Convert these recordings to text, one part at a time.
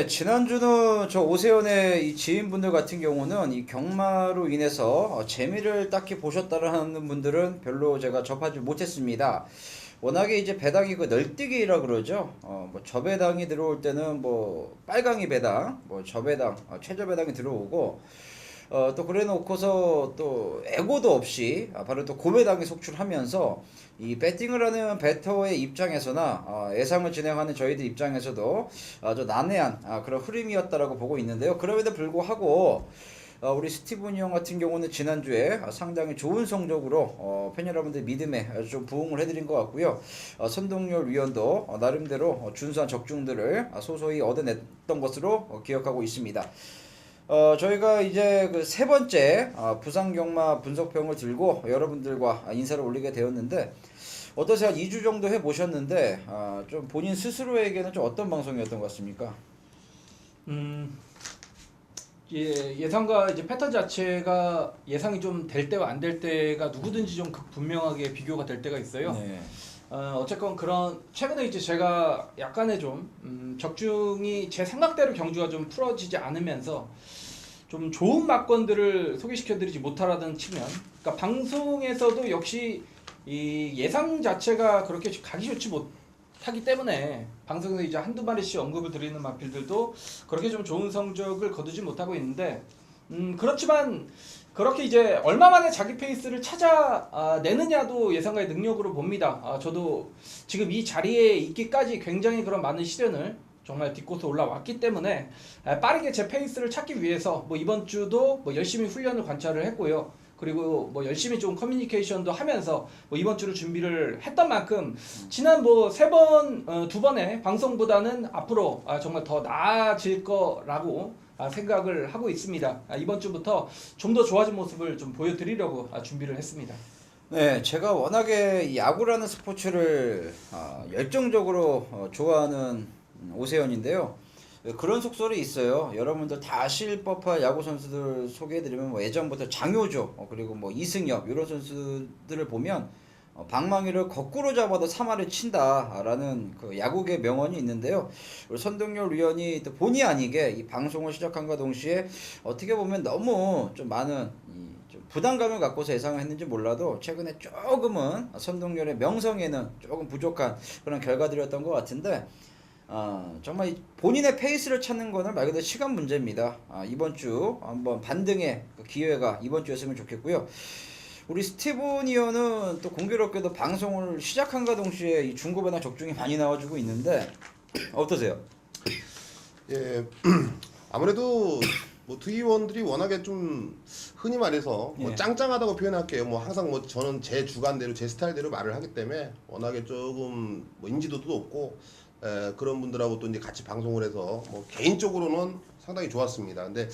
네, 지난주는 저 오세훈의 이 지인분들 같은 경우는 이 경마로 인해서 재미를 딱히 보셨다는 분들은 별로 제가 접하지 못했습니다. 워낙에 이제 배당이 그 널뛰기라 그러죠. 뭐 저배당이 들어올 때는 뭐 빨강이 배당, 뭐 저배당, 최저 배당이 들어오고 또 그래 놓고서 또 애고도 없이 바로 또 고배당이 속출하면서 이 배팅을 하는 베터의 입장에서나 예상을 진행하는 저희들 입장에서도 아주 난해한 그런 흐름이었다라고 보고 있는데요. 그럼에도 불구하고 우리 스티븐 형 같은 경우는 지난주에 상당히 좋은 성적으로 팬 여러분들 믿음에 좀 부응을 해드린 것 같고요. 선동열 위원도 나름대로 준수한 적중들을 소소히 얻어냈던 것으로 기억하고 있습니다. 저희가 이제 그 세 번째 부상경마 분석평을 들고 여러분들과 인사를 올리게 되었는데 어떠세요? 한 2주 정도 해보셨는데 좀 본인 스스로에게는 좀 어떤 방송이었던 것 같습니까? 예상과 이제 패턴 자체가 예상이 좀 될 때와 안 될 때가 누구든지 좀 분명하게 비교가 될 때가 있어요. 네. 어쨌건 그런 최근에 이제 제가 약간의 좀 적중이 제 생각대로 경주가 좀 풀어지지 않으면서 좀 좋은 막건들을 소개시켜드리지 못하라는 측면. 그러니까 방송에서도 역시 이 예상 자체가 그렇게 가기 좋지 못하기 때문에 방송에서 이제 한두 마리씩 언급을 드리는 마필들도 그렇게 좀 좋은 성적을 거두지 못하고 있는데 그렇지만 그렇게 이제 얼마 만에 자기 페이스를 찾아내느냐도 예상가의 능력으로 봅니다. 저도 지금 이 자리에 있기까지 굉장히 그런 많은 시련을 정말 딛고서 올라왔기 때문에 빠르게 제 페이스를 찾기 위해서 뭐 이번 주도 뭐 열심히 훈련을 관찰을 했고요. 그리고 뭐 열심히 좀 커뮤니케이션도 하면서 뭐 이번 주를 준비를 했던 만큼 지난 뭐 두 번의 방송보다는 앞으로 정말 더 나아질 거라고 생각을 하고 있습니다. 이번 주부터 좀 더 좋아진 모습을 좀 보여드리려고 준비를 했습니다. 네, 제가 워낙에 이 야구라는 스포츠를 열정적으로 좋아하는 오세훈인데요. 그런 속설이 있어요. 여러분들 다 아실 법한 야구 선수들 소개해드리면 뭐 예전부터 장효조 그리고 뭐 이승엽 이런 선수들을 보면 방망이를 거꾸로 잡아도 3할을 친다라는 그 야구계 명언이 있는데요. 우리 선동열 위원이 또 본의 아니게 이 방송을 시작한과 동시에 어떻게 보면 너무 좀 많은 좀 부담감을 갖고서 예상을 했는지 몰라도 최근에 조금은 선동열의 명성에는 조금 부족한 그런 결과들이었던 것 같은데 정말 본인의 페이스를 찾는 거는 말 그대로 시간 문제입니다. 이번 주 한번 반등의 그 기회가 이번 주였으면 좋겠고요. 우리 스티븐 이어는 또 공교롭게도 방송을 시작한과 동시에 이 중고배당 적중이 많이 나와주고 있는데 어떠세요? 예, 아무래도 뭐 투의원들이 워낙에 좀 흔히 말해서 뭐 예. 짱짱하다고 표현할게요. 뭐 항상 뭐 저는 제 주관대로 제 스타일대로 말을 하기 때문에 워낙에 조금 뭐 인지도도 높고 그런 분들하고 또 이제 같이 방송을 해서 뭐 개인적으로는 상당히 좋았습니다. 근데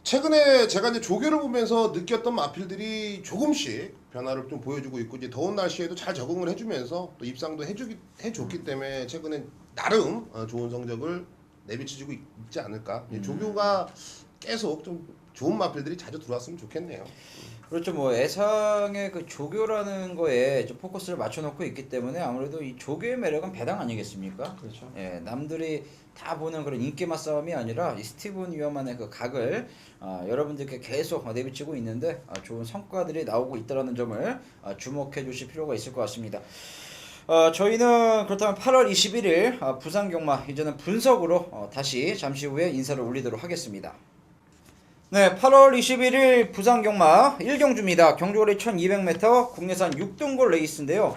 최근에 제가 이제 조교를 보면서 느꼈던 마필들이 조금씩 변화를 좀 보여주고 있고 이제 더운 날씨에도 잘 적응을 해주면서 또 입상도 해줬기 때문에 최근에 나름 좋은 성적을 내비쳐주고 있지 않을까. 조교가 계속 좀 좋은 마필들이 자주 들어왔으면 좋겠네요. 그렇죠. 뭐 예상의 그 조교라는 거에 좀 포커스를 맞춰놓고 있기 때문에 아무래도 이 조교의 매력은 배당 아니겠습니까? 그렇죠. 예, 남들이 다 보는 그런 인기맛 싸움이 아니라 이 스티븐 위어만의 그 각을 여러분들께 계속 내비치고 있는데 좋은 성과들이 나오고 있다는 점을 주목해 주실 필요가 있을 것 같습니다. 저희는 그렇다면 8월 21일 부산경마 이제는 분석으로 다시 잠시 후에 인사를 올리도록 하겠습니다. 네, 8월 21일 부산경마 1경주입니다. 경주거리 1200m 국내산 6등골 레이스인데요.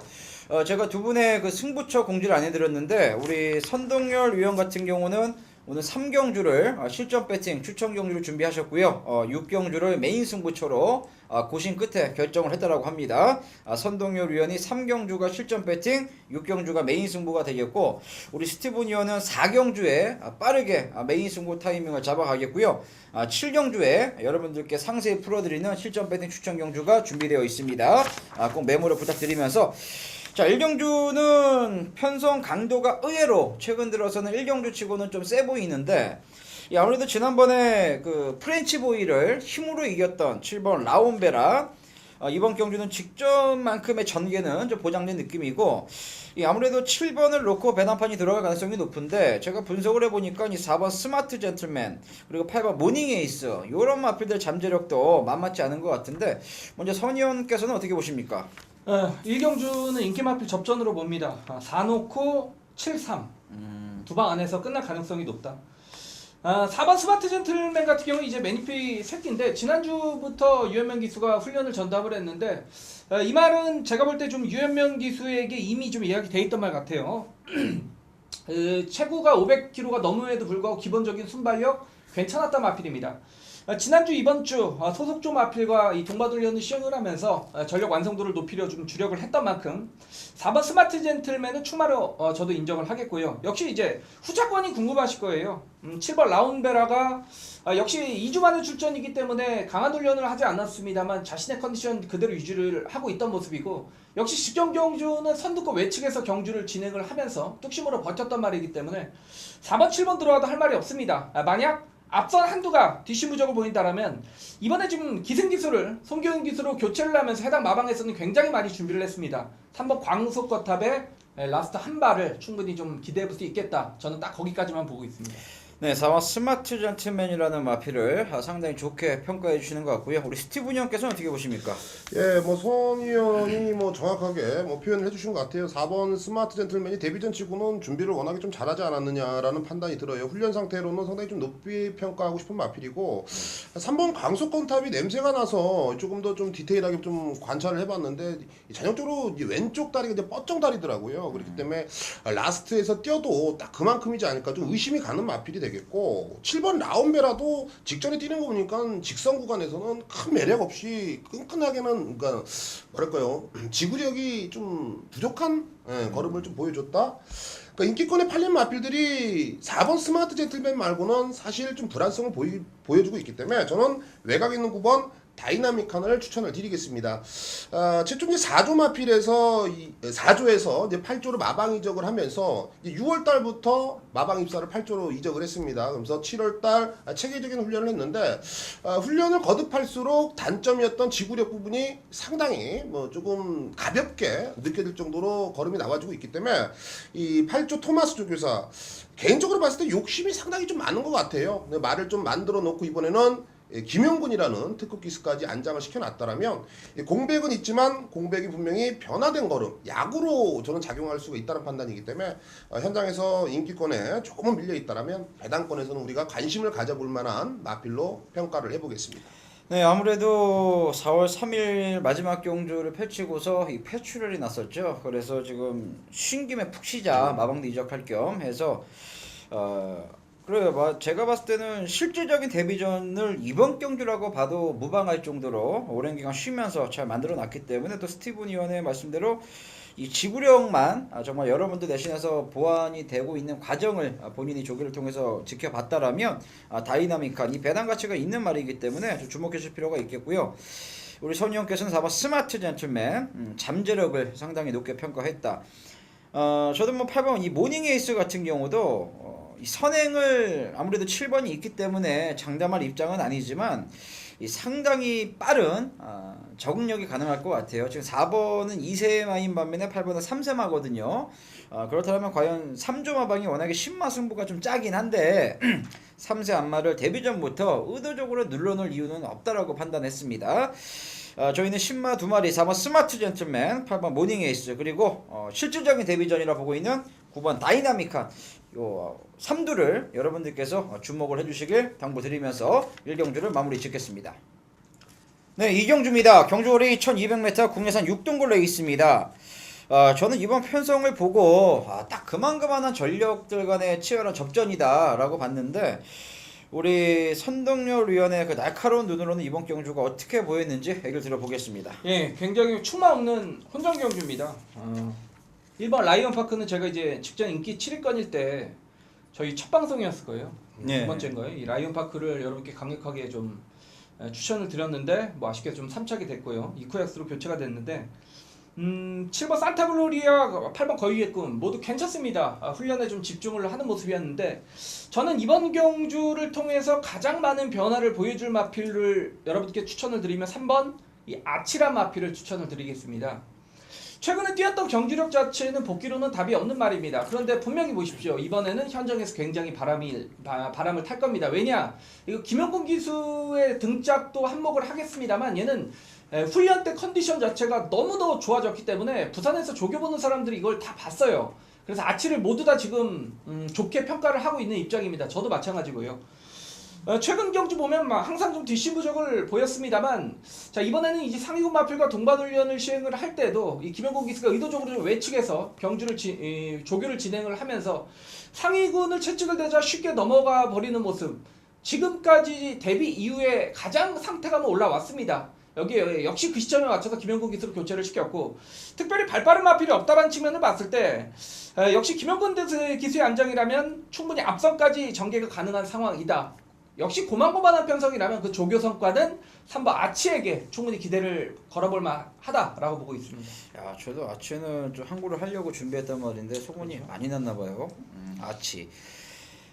제가 두 분의 그 승부처 공지를 안 해드렸는데 우리 선동열 위원 같은 경우는 오늘 3경주를 실전 배팅 추천 경주를 준비하셨고요. 6경주를 메인 승부처로 고심 끝에 결정을 했다라고 합니다. 선동열 위원이 3경주가 실전 배팅, 6경주가 메인 승부가 되겠고 우리 스티븐 위원은 4경주에 빠르게 메인 승부 타이밍을 잡아가겠고요. 7경주에 여러분들께 상세히 풀어드리는 실전 배팅 추천 경주가 준비되어 있습니다. 꼭 메모를 부탁드리면서 자, 1경주는 편성 강도가 의외로 최근 들어서는 1경주 치고는 좀 세 보이는데 아무래도 지난번에 그 프렌치 보이를 힘으로 이겼던 7번 라온베라 이번 경주는 직전만큼의 전개는 좀 보장된 느낌이고 아무래도 7번을 놓고 배당판이 들어갈 가능성이 높은데 제가 분석을 해보니까 이 4번 스마트 젠틀맨 그리고 8번 모닝 에이스 이런 마필들 잠재력도 만만치 않은 것 같은데 먼저 선의원께서는 어떻게 보십니까? 이 경주는 인기 마필 접전으로 봅니다. 4놓고 7-3 두 방 안에서 끝날 가능성이 높다. 4번 스마트 젠틀맨 같은 경우는 이제 매니피 새끼인데 지난주부터 유현명 기수가 훈련을 전담을 했는데 이 말은 제가 볼 때 좀 유현명 기수에게 이미 좀 예약이 돼 있던 말 같아요. 체구가 500kg가 넘음에도 불구하고 기본적인 순발력 괜찮았던 마필입니다. 지난주 이번주 소속조 마필과 이 동바돌리언을 시행을 하면서 전력 완성도를 높이려 좀 주력을 했던 만큼 4번 스마트 젠틀맨은 충마로 저도 인정을 하겠고요. 역시 이제 후차권이 궁금하실 거예요. 7번 라운베라가 역시 2주 만에 출전이기 때문에 강한 훈련을 하지 않았습니다만 자신의 컨디션 그대로 유지를 하고 있던 모습이고 역시 직전 경주는 선두권 외측에서 경주를 진행을 하면서 뚝심으로 버텼던 말이기 때문에 4번 7번 들어와도 할 말이 없습니다. 만약 앞선 한두가 뒷심무적을 보인다라면 이번에 지금 기승기수를 송교훈 기수로 교체를 하면서 해당 마방에서는 굉장히 많이 준비를 했습니다. 3번 광속거탑의 라스트 한 발을 충분히 좀 기대해볼 수 있겠다. 저는 딱 거기까지만 보고 있습니다. 네, 4번 스마트 젠틀맨이라는 마필을 상당히 좋게 평가해 주시는 것 같고요. 우리 스티븐 형께서는 어떻게 보십니까? 예, 뭐 손의원이 뭐 정확하게 뭐 표현을 해주신 것 같아요. 4번 스마트 젠틀맨이 데뷔전 치고는 준비를 워낙에 좀 잘하지 않았느냐라는 판단이 들어요. 훈련 상태로는 상당히 좀 높이 평가하고 싶은 마필이고 3번 광속건탑이 냄새가 나서 조금 더 좀 디테일하게 좀 관찰을 해봤는데 전형적으로 왼쪽 다리가 이제 뻗정 다리더라고요. 그렇기 때문에 라스트에서 뛰어도 딱 그만큼이지 않을까 좀 의심이 가는 마필이 되겠고 7번 라운베라도 직전에 뛰는 거 보니까 직선 구간에서는 큰 매력 없이 끈끈하게는 그러니까 뭐랄까요 지구력이 좀 부족한 걸음을 좀 보여줬다. 그러니까 인기권에 팔린 마필들이 4번 스마트 젠틀맨 말고는 사실 좀 불안성을 보여주고 있기 때문에 저는 외곽에 있는 9번 다이나믹한을 추천을 드리겠습니다. 최종 이제 4조 마필에서 4조에서 이제 8조로 마방 이적을 하면서 6월 달부터 마방 입사를 8조로 이적을 했습니다. 그래서 7월 달 체계적인 훈련을 했는데 훈련을 거듭할수록 단점이었던 지구력 부분이 상당히 뭐 조금 가볍게 느껴질 정도로 걸음이 나와주고 있기 때문에 이 8조 토마스 조교사 개인적으로 봤을 때 욕심이 상당히 좀 많은 것 같아요. 말을 좀 만들어 놓고 이번에는 김용군이라는 특급 기수까지 안장을 시켜놨다라면 공백은 있지만 공백이 분명히 변화된 걸음 약으로 저는 작용할 수가 있다는 판단이기 때문에 현장에서 인기권에 조금은 밀려있다라면 배당권에서는 우리가 관심을 가져볼 만한 마필로 평가를 해보겠습니다. 네, 아무래도 4월 3일 마지막 경주를 펼치고서 이 폐출혈이 났었죠. 그래서 지금 쉰 김에 푹 쉬자 마방도 이적할 겸 해서 그래요. 제가 봤을 때는 실질적인 데뷔전을 이번 경주라고 봐도 무방할 정도로 오랜 기간 쉬면서 잘 만들어 놨기 때문에 또 스티븐 의원의 말씀대로 이 지구력만 정말 여러분들 내신에서 보완이 되고 있는 과정을 본인이 조기를 통해서 지켜봤다라면 다이나믹한 이 배당 가치가 있는 말이기 때문에 좀 주목해 줄 필요가 있겠고요. 우리 선희 형께서는 4번 스마트 젠틀맨 잠재력을 상당히 높게 평가했다. 저도 뭐 8번 이 모닝 에이스 같은 경우도 이 선행을 아무래도 7번이 있기 때문에 장담할 입장은 아니지만 이 상당히 빠른 적응력이 가능할 것 같아요. 지금 4번은 2세마인 반면에 8번은 3세마거든요. 그렇다면 과연 3조 마방이 워낙에 신마 승부가 좀 짜긴 한데 3세 안마를 데뷔전부터 의도적으로 눌러놓을 이유는 없다라고 판단했습니다. 저희는 신마 2마리 4번 스마트 젠틀맨 8번 모닝 에이스 그리고 실질적인 데뷔전이라 보고 있는 9번 다이나믹한 요 3두를 여러분들께서 주목을 해주시길 당부드리면서 1경주를 마무리 짓겠습니다. 네, 2경주입니다. 경주거리 1200m 국내산 6등골 레이스입니다. 저는 이번 편성을 보고 딱 그만한 전력들 간의 치열한 접전이다 라고 봤는데 우리 선동열 위원의 그 날카로운 눈으로는 이번 경주가 어떻게 보였는지 얘기를 들어보겠습니다. 예, 굉장히 충마 없는 혼전 경주입니다. 1번 라이언파크는 제가 이제 직전 인기 7위권일 때 저희 첫 방송이었을 거예요. 네. 두 번째인 거예요. 이 라이언파크를 여러분께 강력하게 좀 추천을 드렸는데 뭐 아쉽게 좀 3착이 됐고요. 이쿠엑스로 교체가 됐는데 7번 산타글로리아, 8번 거위의 꿈 모두 괜찮습니다. 훈련에 좀 집중을 하는 모습이었는데 저는 이번 경주를 통해서 가장 많은 변화를 보여줄 마필을 여러분께 추천을 드리면 3번 이 아치란 마필을 추천을 드리겠습니다. 최근에 뛰었던 경기력 자체는 복귀로는 답이 없는 말입니다. 그런데 분명히 보십시오. 이번에는 현장에서 굉장히 바람을 탈 겁니다. 왜냐? 이거 김영곤 기수의 등짝도 한몫을 하겠습니다만 얘는 훈련 때 컨디션 자체가 너무도 좋아졌기 때문에 부산에서 조교보는 사람들이 이걸 다 봤어요. 그래서 아치를 모두 다 지금 좋게 평가를 하고 있는 입장입니다. 저도 마찬가지고요. 최근 경주 보면 막 항상 좀 뒷심 부족을 보였습니다만, 자 이번에는 이제 상위군 마필과 동반훈련을 시행을 할 때도 이 김영곤 기수가 의도적으로 좀 외측에서 경주를 조교를 진행을 하면서 상위군을 채찍을 대자 쉽게 넘어가 버리는 모습, 지금까지 데뷔 이후에 가장 상태감은 올라왔습니다. 여기에 역시 그 시점에 맞춰서 김영곤 기수로 교체를 시켰고, 특별히 발빠른 마필이 없다는 측면을 봤을 때 역시 김영곤 기수의 안정이라면 충분히 앞선까지 전개가 가능한 상황이다. 역시 고만고만한 편성이라면 그 조교 성과는 3번 아치에게 충분히 기대를 걸어볼 만하다라고 보고 있습니다. 야, 저도 아치는 좀 항구를 하려고 준비했단 말인데 소문이 그렇죠. 많이 났나 봐요. 아치.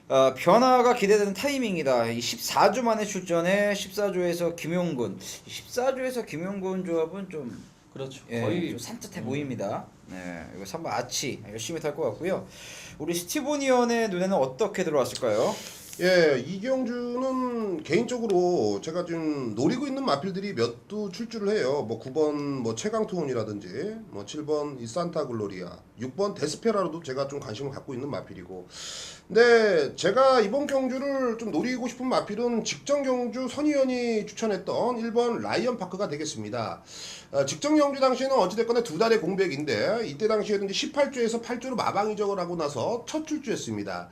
변화가 기대되는 타이밍이다. 이 14주 만에 출전해 14조에서 김용군. 14조에서 김용군 조합은 좀 그렇죠. 거의 좀 산뜻해 보입니다. 네, 이거 3번 아치 열심히 탈 것 같고요. 우리 스티븐이언의 눈에는 어떻게 들어왔을까요? 예, 이경주는 개인적으로 제가 지금 노리고 있는 마필들이 몇 두 출주를 해요. 뭐 9번 뭐 최강투혼이라든지 뭐 7번 이 산타 글로리아, 6번 데스페라로도 제가 좀 관심을 갖고 있는 마필이고. 근데 제가 이번 경주를 좀 노리고 싶은 마필은 직전 경주 선의원이 추천했던 1번 라이언 파크가 되겠습니다. 직전 경주 당시에는 어찌됐거나 두 달의 공백인데 이때 당시에는 이제 18조에서 8조로 마방 이적을 하고 나서 첫 출주했습니다.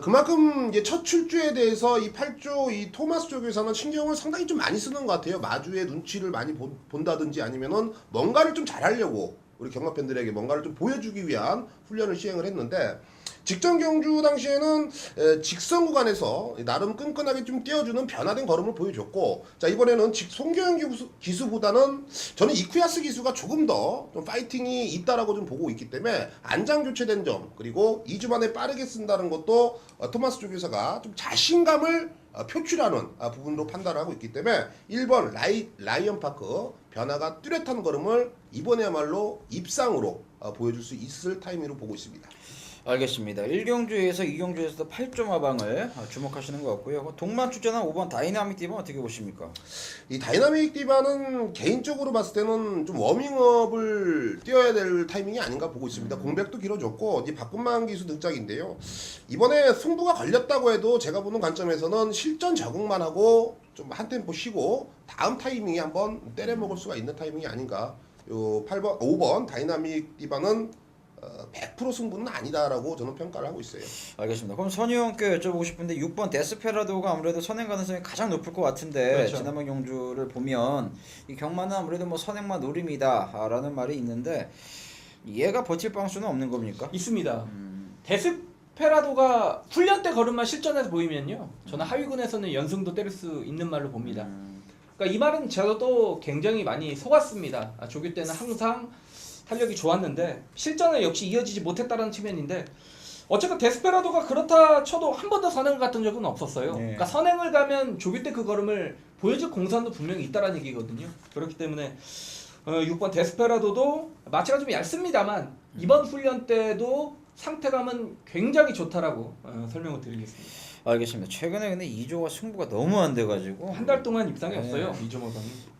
그만큼 이제 첫 출주에 대해서 이 8조 이 토마스 쪽에서는 신경을 상당히 좀 많이 쓰는 것 같아요. 마주의 눈치를 많이 본다든지 아니면은 뭔가를 좀 잘하려고 우리 경마 팬들에게 뭔가를 좀 보여주기 위한 훈련을 시행을 했는데, 직전 경주 당시에는 직선 구간에서 나름 끈끈하게 좀 띄워주는 변화된 걸음을 보여줬고, 자 이번에는 송교영 기수보다는 저는 이쿠야스 기수가 조금 더 좀 파이팅이 있다라고 좀 보고 있기 때문에 안장 교체된 점, 그리고 2주 만에 빠르게 쓴다는 것도 토마스 조교사가 좀 자신감을 표출하는 부분으로 판단을 하고 있기 때문에 1번 라이언 파크 변화가 뚜렷한 걸음을 이번에야말로 입상으로 보여줄 수 있을 타이밍으로 보고 있습니다. 알겠습니다. 1경주에서 2경주에서도 8조 마방을 주목하시는 것 같고요. 동만 출전한 5번 다이나믹 디바 어떻게 보십니까? 이 다이나믹 디바는 개인적으로 봤을 때는 좀 워밍업을 뛰어야 될 타이밍이 아닌가 보고 있습니다. 공백도 길어졌고 이 박근만 기수 등짝인데요. 이번에 승부가 걸렸다고 해도 제가 보는 관점에서는 실전 적응만 하고 좀 한 템포 쉬고 다음 타이밍에 한번 때려먹을 수가 있는 타이밍이 아닌가. 요 8번, 5번 다이나믹 디바는 100% 승부는 아니다라고 저는 평가를 하고 있어요. 알겠습니다. 그럼 선희 형께 여쭤보고 싶은데 6번 데스페라도가 아무래도 선행 가능성이 가장 높을 것 같은데, 그렇죠. 지난번 경주를 보면 이 경마는 아무래도 뭐 선행만 노림이다라는 말이 있는데 얘가 버틸 방수는 없는 겁니까? 있습니다. 데스페라도가 훈련 때 걸음만 실전에서 보이면요, 저는 하위군에서는 연승도 때릴 수 있는 말로 봅니다. 그러니까 이 말은 저도 굉장히 많이 속았습니다. 조교 때는 항상 탄력이 좋았는데 실전에 역시 이어지지 못했다는 측면인데, 어쨌든 데스페라도가 그렇다 쳐도 한 번도 선행을 갔던 적은 없었어요. 네. 그러니까 선행을 가면 조교 때 그 걸음을 보여줄 공산도 분명히 있다라는 얘기거든요. 그렇기 때문에 6번 데스페라도도 마취가 좀 얇습니다만 이번 훈련 때도 상태감은 굉장히 좋다라고 설명을 드리겠습니다. 알겠습니다. 최근에 근데 2조가 승부가 너무 안 돼가지고 한 달 동안 입상이 네. 없어요. 이조모강이.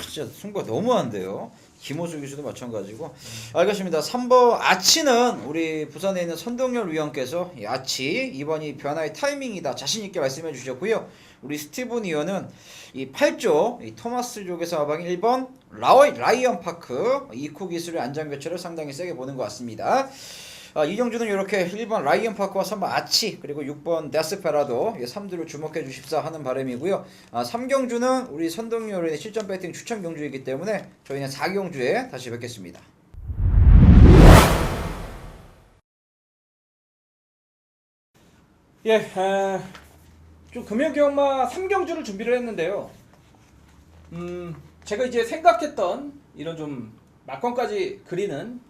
진짜 승부가 너무 안 돼요. 김호수 기수도 마찬가지고. 알겠습니다. 3번 아치는 우리 부산에 있는 선동열 위원께서 이 아치 이번이 변화의 타이밍이다 자신 있게 말씀해 주셨고요. 우리 스티븐 위원은 이 8조 이 토마스 쪽에서 마방 1번 라이언 파크 이쿠 기술의 안장 교체를 상당히 세게 보는 것 같습니다. 이경주는 이렇게 1번 라이언 파크와 3번 아치 그리고 6번 데스페라도 3두를 주목해 주십사 하는 바람이고요. 3경주는 우리 선동열의 실전 배팅 추천 경주이기 때문에 저희는 4경주에 다시 뵙겠습니다. 예, 좀 금연경마 3경주를 준비를 했는데요. 제가 이제 생각했던 이런 좀 막권까지 그리는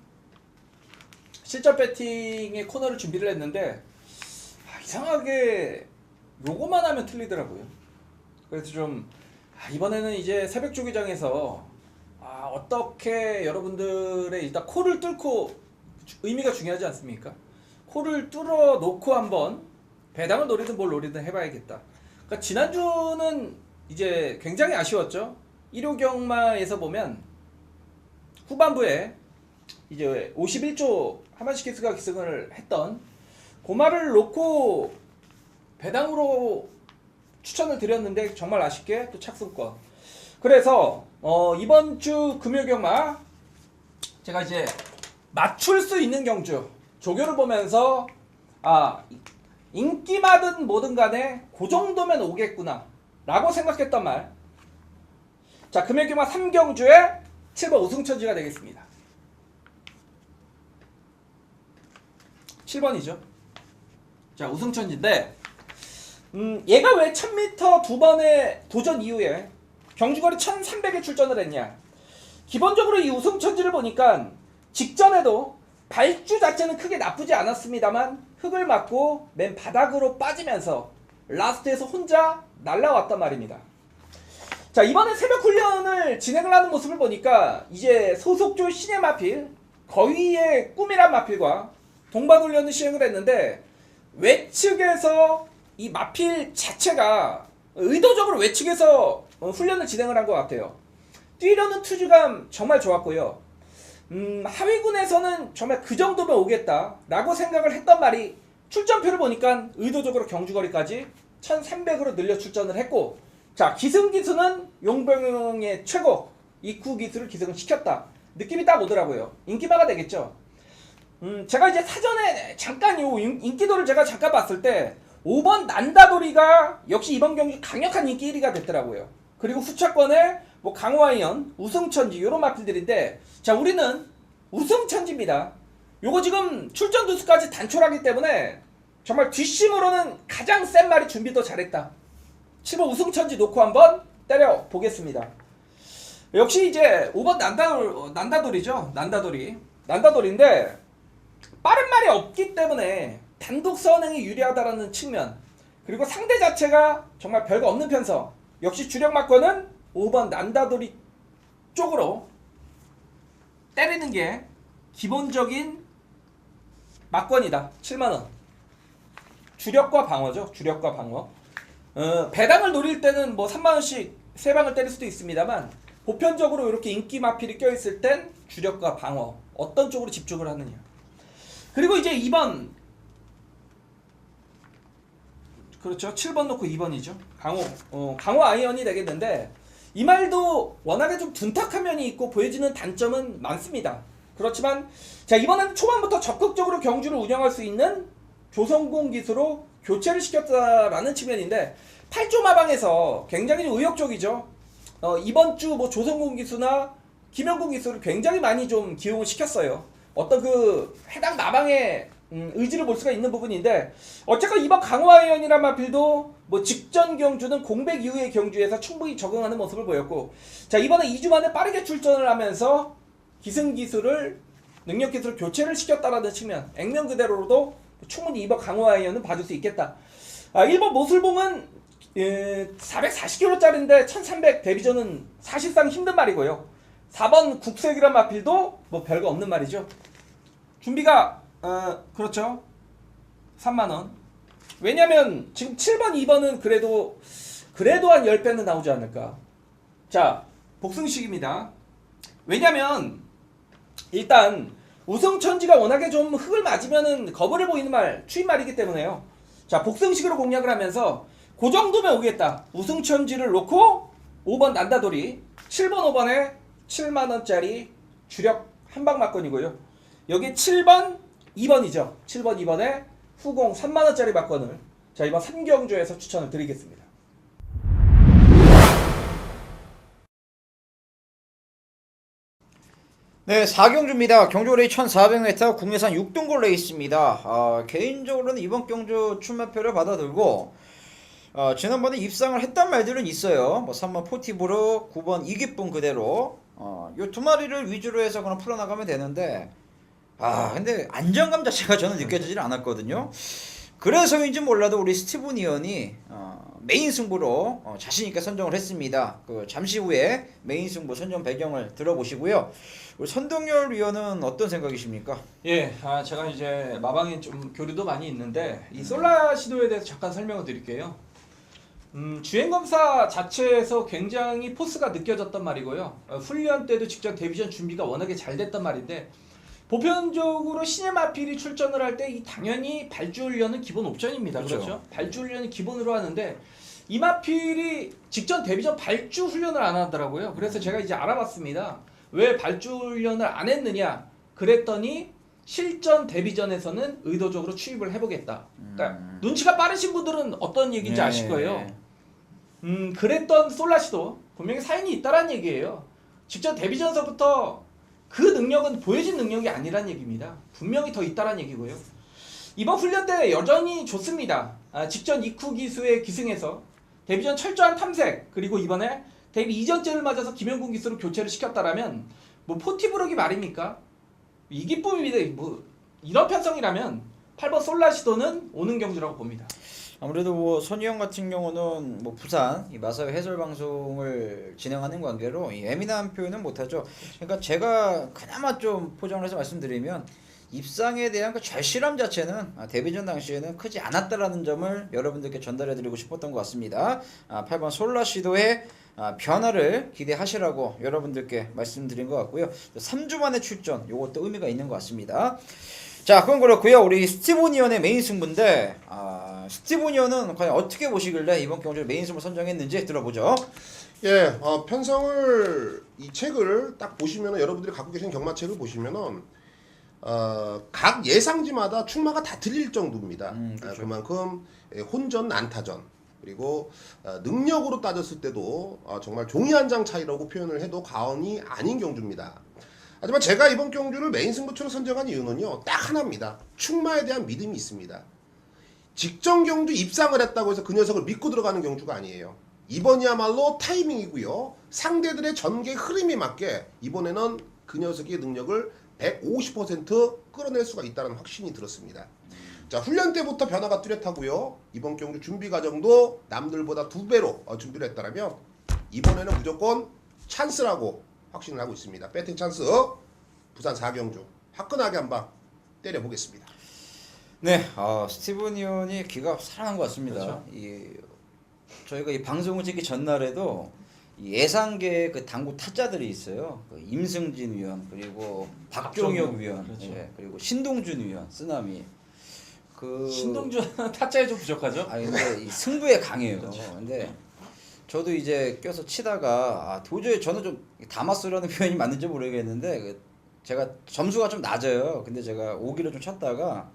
실전 배팅의 코너를 준비를 했는데 이상하게 요거만 하면 틀리더라고요. 그래서 좀 이번에는 이제 새벽 조기장에서 어떻게 여러분들의 일단 코를 뚫고 의미가 중요하지 않습니까? 코를 뚫어 놓고 한번 배당을 노리든 뭘 노리든 해봐야겠다. 그러니까 지난주는 이제 굉장히 아쉬웠죠. 1호 경마에서 보면 후반부에 이제 51조 하만시 기수가 기승을 했던 고마를 놓고 배당으로 추천을 드렸는데 정말 아쉽게 또 착승권. 그래서 이번 주 금요 경마 제가 이제 맞출 수 있는 경주 조교를 보면서 인기마든 뭐든 간에 그 정도면 오겠구나 라고 생각했던 말. 자, 금요 경마 3경주에 7번 우승천지가 되겠습니다. 7번이죠. 자, 우승천지인데 얘가 왜 1000m 두 번의 도전 이후에 경주거리 1300에 출전을 했냐. 기본적으로 이 우승천지를 보니까 직전에도 발주 자체는 크게 나쁘지 않았습니다만 흙을 맞고 맨 바닥으로 빠지면서 라스트에서 혼자 날라왔단 말입니다. 자, 이번에 새벽 훈련을 진행을 하는 모습을 보니까 이제 소속조 신의 마필 거위의 꿈이란 마필과 동반 훈련을 시행을 했는데 외측에서 이 마필 자체가 의도적으로 외측에서 훈련을 진행을 한 것 같아요. 뛰려는 투지감 정말 좋았고요. 하위군에서는 정말 그 정도면 오겠다라고 생각을 했던 말이 출전표를 보니까 의도적으로 경주거리까지 1300으로 늘려 출전을 했고, 자, 기승기수는 용병의 최고 이쿠 기수를 기승을 시켰다. 느낌이 딱 오더라고요. 인기마가 되겠죠. 제가 이제 사전에 잠깐 요 인기도를 제가 잠깐 봤을 때 5번 난다도리가 역시 이번 경주 강력한 인기 1위가 됐더라고요. 그리고 후차권에 뭐 강화이언, 우승천지 이런 마필들인데, 자, 우리는 우승천지입니다. 요거 지금 출전 두수까지 단촐하기 때문에 정말 뒷심으로는 가장 센 말이 준비도 잘했다. 7번 우승천지 놓고 한번 때려 보겠습니다. 역시 이제 5번 난다도리죠. 난다도리인데 빠른 말이 없기 때문에 단독 선행이 유리하다라는 측면, 그리고 상대 자체가 정말 별거 없는 편서, 역시 주력 막권은 5번 난다도리 쪽으로 때리는 게 기본적인 막권이다. 7만원. 주력과 방어죠. 주력과 방어. 배당을 노릴 때는 뭐 3만원씩 3방을 때릴 수도 있습니다만 보편적으로 이렇게 인기 마필이 껴있을 땐 주력과 방어 어떤 쪽으로 집중을 하느냐. 그리고 이제 2번, 그렇죠, 7번 놓고 2번이죠. 강호 아이언이 되겠는데 이 말도 워낙에 좀 둔탁한 면이 있고 보여지는 단점은 많습니다. 그렇지만 자, 이번엔 초반부터 적극적으로 경주를 운영할 수 있는 조성공 기수로 교체를 시켰다라는 측면인데 8조 마방에서 굉장히 좀 의욕적이죠. 이번 주 뭐 조성공 기수나 김영국 기수를 굉장히 많이 좀 기용을 시켰어요. 어떤 그 해당 마방의 의지를 볼 수가 있는 부분인데, 어쨌건 이번 강화의원이란 마필도 뭐 직전 경주는 공백 이후의 경주에서 충분히 적응하는 모습을 보였고, 자, 이번에 2주 만에 빠르게 출전을 하면서 기승기수를 능력기수를 교체를 시켰다라는 측면, 액면 그대로로도 충분히 이번 강화의원은 봐줄 수 있겠다. 1번 모슬봉은 440kg짜리인데 1300 데뷔전은 사실상 힘든 말이고요. 4번 국색이란 마필도 뭐 별거 없는 말이죠. 준비가 그렇죠. 3만원. 왜냐면 지금 7번 2번은 그래도 한 10배는 나오지 않을까. 자, 복승식입니다. 왜냐면 일단 우승천지가 워낙에 좀 흙을 맞으면은 거부를 보이는 말, 추임말이기 때문에요. 자, 복승식으로 공략을 하면서 그 정도면 오겠다. 우승천지를 놓고 5번 난다도리, 7번 5번에 7만원짜리 주력 한방막권이고요. 여기 7번 2번이죠. 7번 2번에 후공 3만원짜리 막권을 자, 이번 3경주에서 추천을 드리겠습니다. 네, 4경주입니다. 경주거리 1400m 국내산 6등골 레이스입니다. 개인적으로는 이번 경주 출마표를 받아들고 지난번에 입상을 했단 말들은 있어요. 뭐 3번 포티브로, 9번 이기쁨 그대로 요 두 마리를 위주로 해서 그냥 풀어나가면 되는데 근데 안정감 자체가 저는 느껴지질 않았거든요. 그래서인지 몰라도 우리 스티븐 의원이 메인 승부로 자신 있게 선정을 했습니다. 그 잠시 후에 메인 승부 선정 배경을 들어보시고요. 우리 선동열 위원은 어떤 생각이십니까? 예, 제가 이제 마방에 좀 교류도 많이 있는데 이 솔라 시도에 대해서 잠깐 설명을 드릴게요. 주행 검사 자체에서 굉장히 포스가 느껴졌단 말이고요. 훈련 때도 직접 데뷔전 준비가 워낙에 잘 됐단 말인데 보편적으로 신의 마필이 출전을 할 때 당연히 발주 훈련은 기본 옵션입니다. 그렇죠? 발주 훈련은 기본으로 하는데 이 마필이 직전 데뷔전 발주 훈련을 안 하더라고요. 그래서 제가 이제 알아봤습니다. 왜 발주 훈련을 안 했느냐? 그랬더니 실전 데뷔전에서는 의도적으로 추입을 해보겠다. 그러니까 눈치가 빠르신 분들은 어떤 얘기인지 아실 거예요. 그랬던 솔라시도 분명히 사인이 있다라는 얘기예요. 직전 데뷔전서부터 그 능력은 보여진 능력이 아니란 얘기입니다. 분명히 더 있다란 얘기고요. 이번 훈련 때 여전히 좋습니다. 직전 이쿠 기수에 기승해서 데뷔전 철저한 탐색, 그리고 이번에 데뷔 이전째를 맞아서 김영군 기수로 교체를 시켰다라면 뭐 포티브럭이 말입니까? 이 기쁨입니다. 뭐 이런 편성이라면 8번 솔라시도는 오는 경주라고 봅니다. 아무래도 뭐 선희형 같은 경우는 뭐 부산 이 마사회 해설 방송을 진행하는 관계로 이 예민한 표현은 못하죠. 그러니까 제가 그나마 좀 포장을 해서 말씀드리면 입상에 대한 그 절실함 자체는 데뷔전 당시에는 크지 않았다라는 점을 여러분들께 전달해드리고 싶었던 것 같습니다. 8번 솔라 시도의 변화를 기대하시라고 여러분들께 말씀드린 것 같고요. 3주 만에 출전, 이것도 의미가 있는 것 같습니다. 자, 그건 그렇고요. 우리 스티븐 의원의 메인 승부인데 스티븐 의원은 과연 어떻게 보시길래 이번 경주를 메인 승부 선정했는지 들어보죠. 예, 편성을 이 책을 딱 보시면은 여러분들이 갖고 계신 경마책을 보시면은 각 예상지마다 충마가 다 틀릴 정도입니다. 그렇죠. 그만큼 혼전 난타전 그리고 능력으로 따졌을 때도 정말 종이 한 장 차이라고 표현을 해도 과언이 아닌 경주입니다. 하지만 제가 이번 경주를 메인 승부처로 선정한 이유는요 딱 하나입니다. 충마에 대한 믿음이 있습니다. 직전 경주 입상을 했다고 해서 그 녀석을 믿고 들어가는 경주가 아니에요. 이번이야말로 타이밍이고요. 상대들의 전개 흐름에 맞게 이번에는 그 녀석의 능력을 150% 끌어낼 수가 있다는 확신이 들었습니다. 자, 훈련 때부터 변화가 뚜렷하고요. 이번 경주 준비 과정도 남들보다 2배로 준비를 했다면 이번에는 무조건 찬스라고 확신을 하고 있습니다. 배팅 찬스 부산 4경주 화끈하게 한방 때려보겠습니다. 네, 스티븐 의원이 귀가 살아난 것 같습니다. 그렇죠. 저희가 이 방송을 찍기 전날에도 이 예상계 그 당구 타짜들이 있어요. 그 임승진 위원 그리고 박종혁 위원, 그렇죠. 예, 그리고 신동준 위원, 쓰나미. 신동준 타짜에 좀 부족하죠? 근데 이 승부에 강해요. 그렇죠. 근데 저도 이제 껴서 치다가 도저히 저는 좀 담았으라는 표현이 맞는지 모르겠는데 제가 점수가 좀 낮아요. 근데 제가 5기를 좀 쳤다가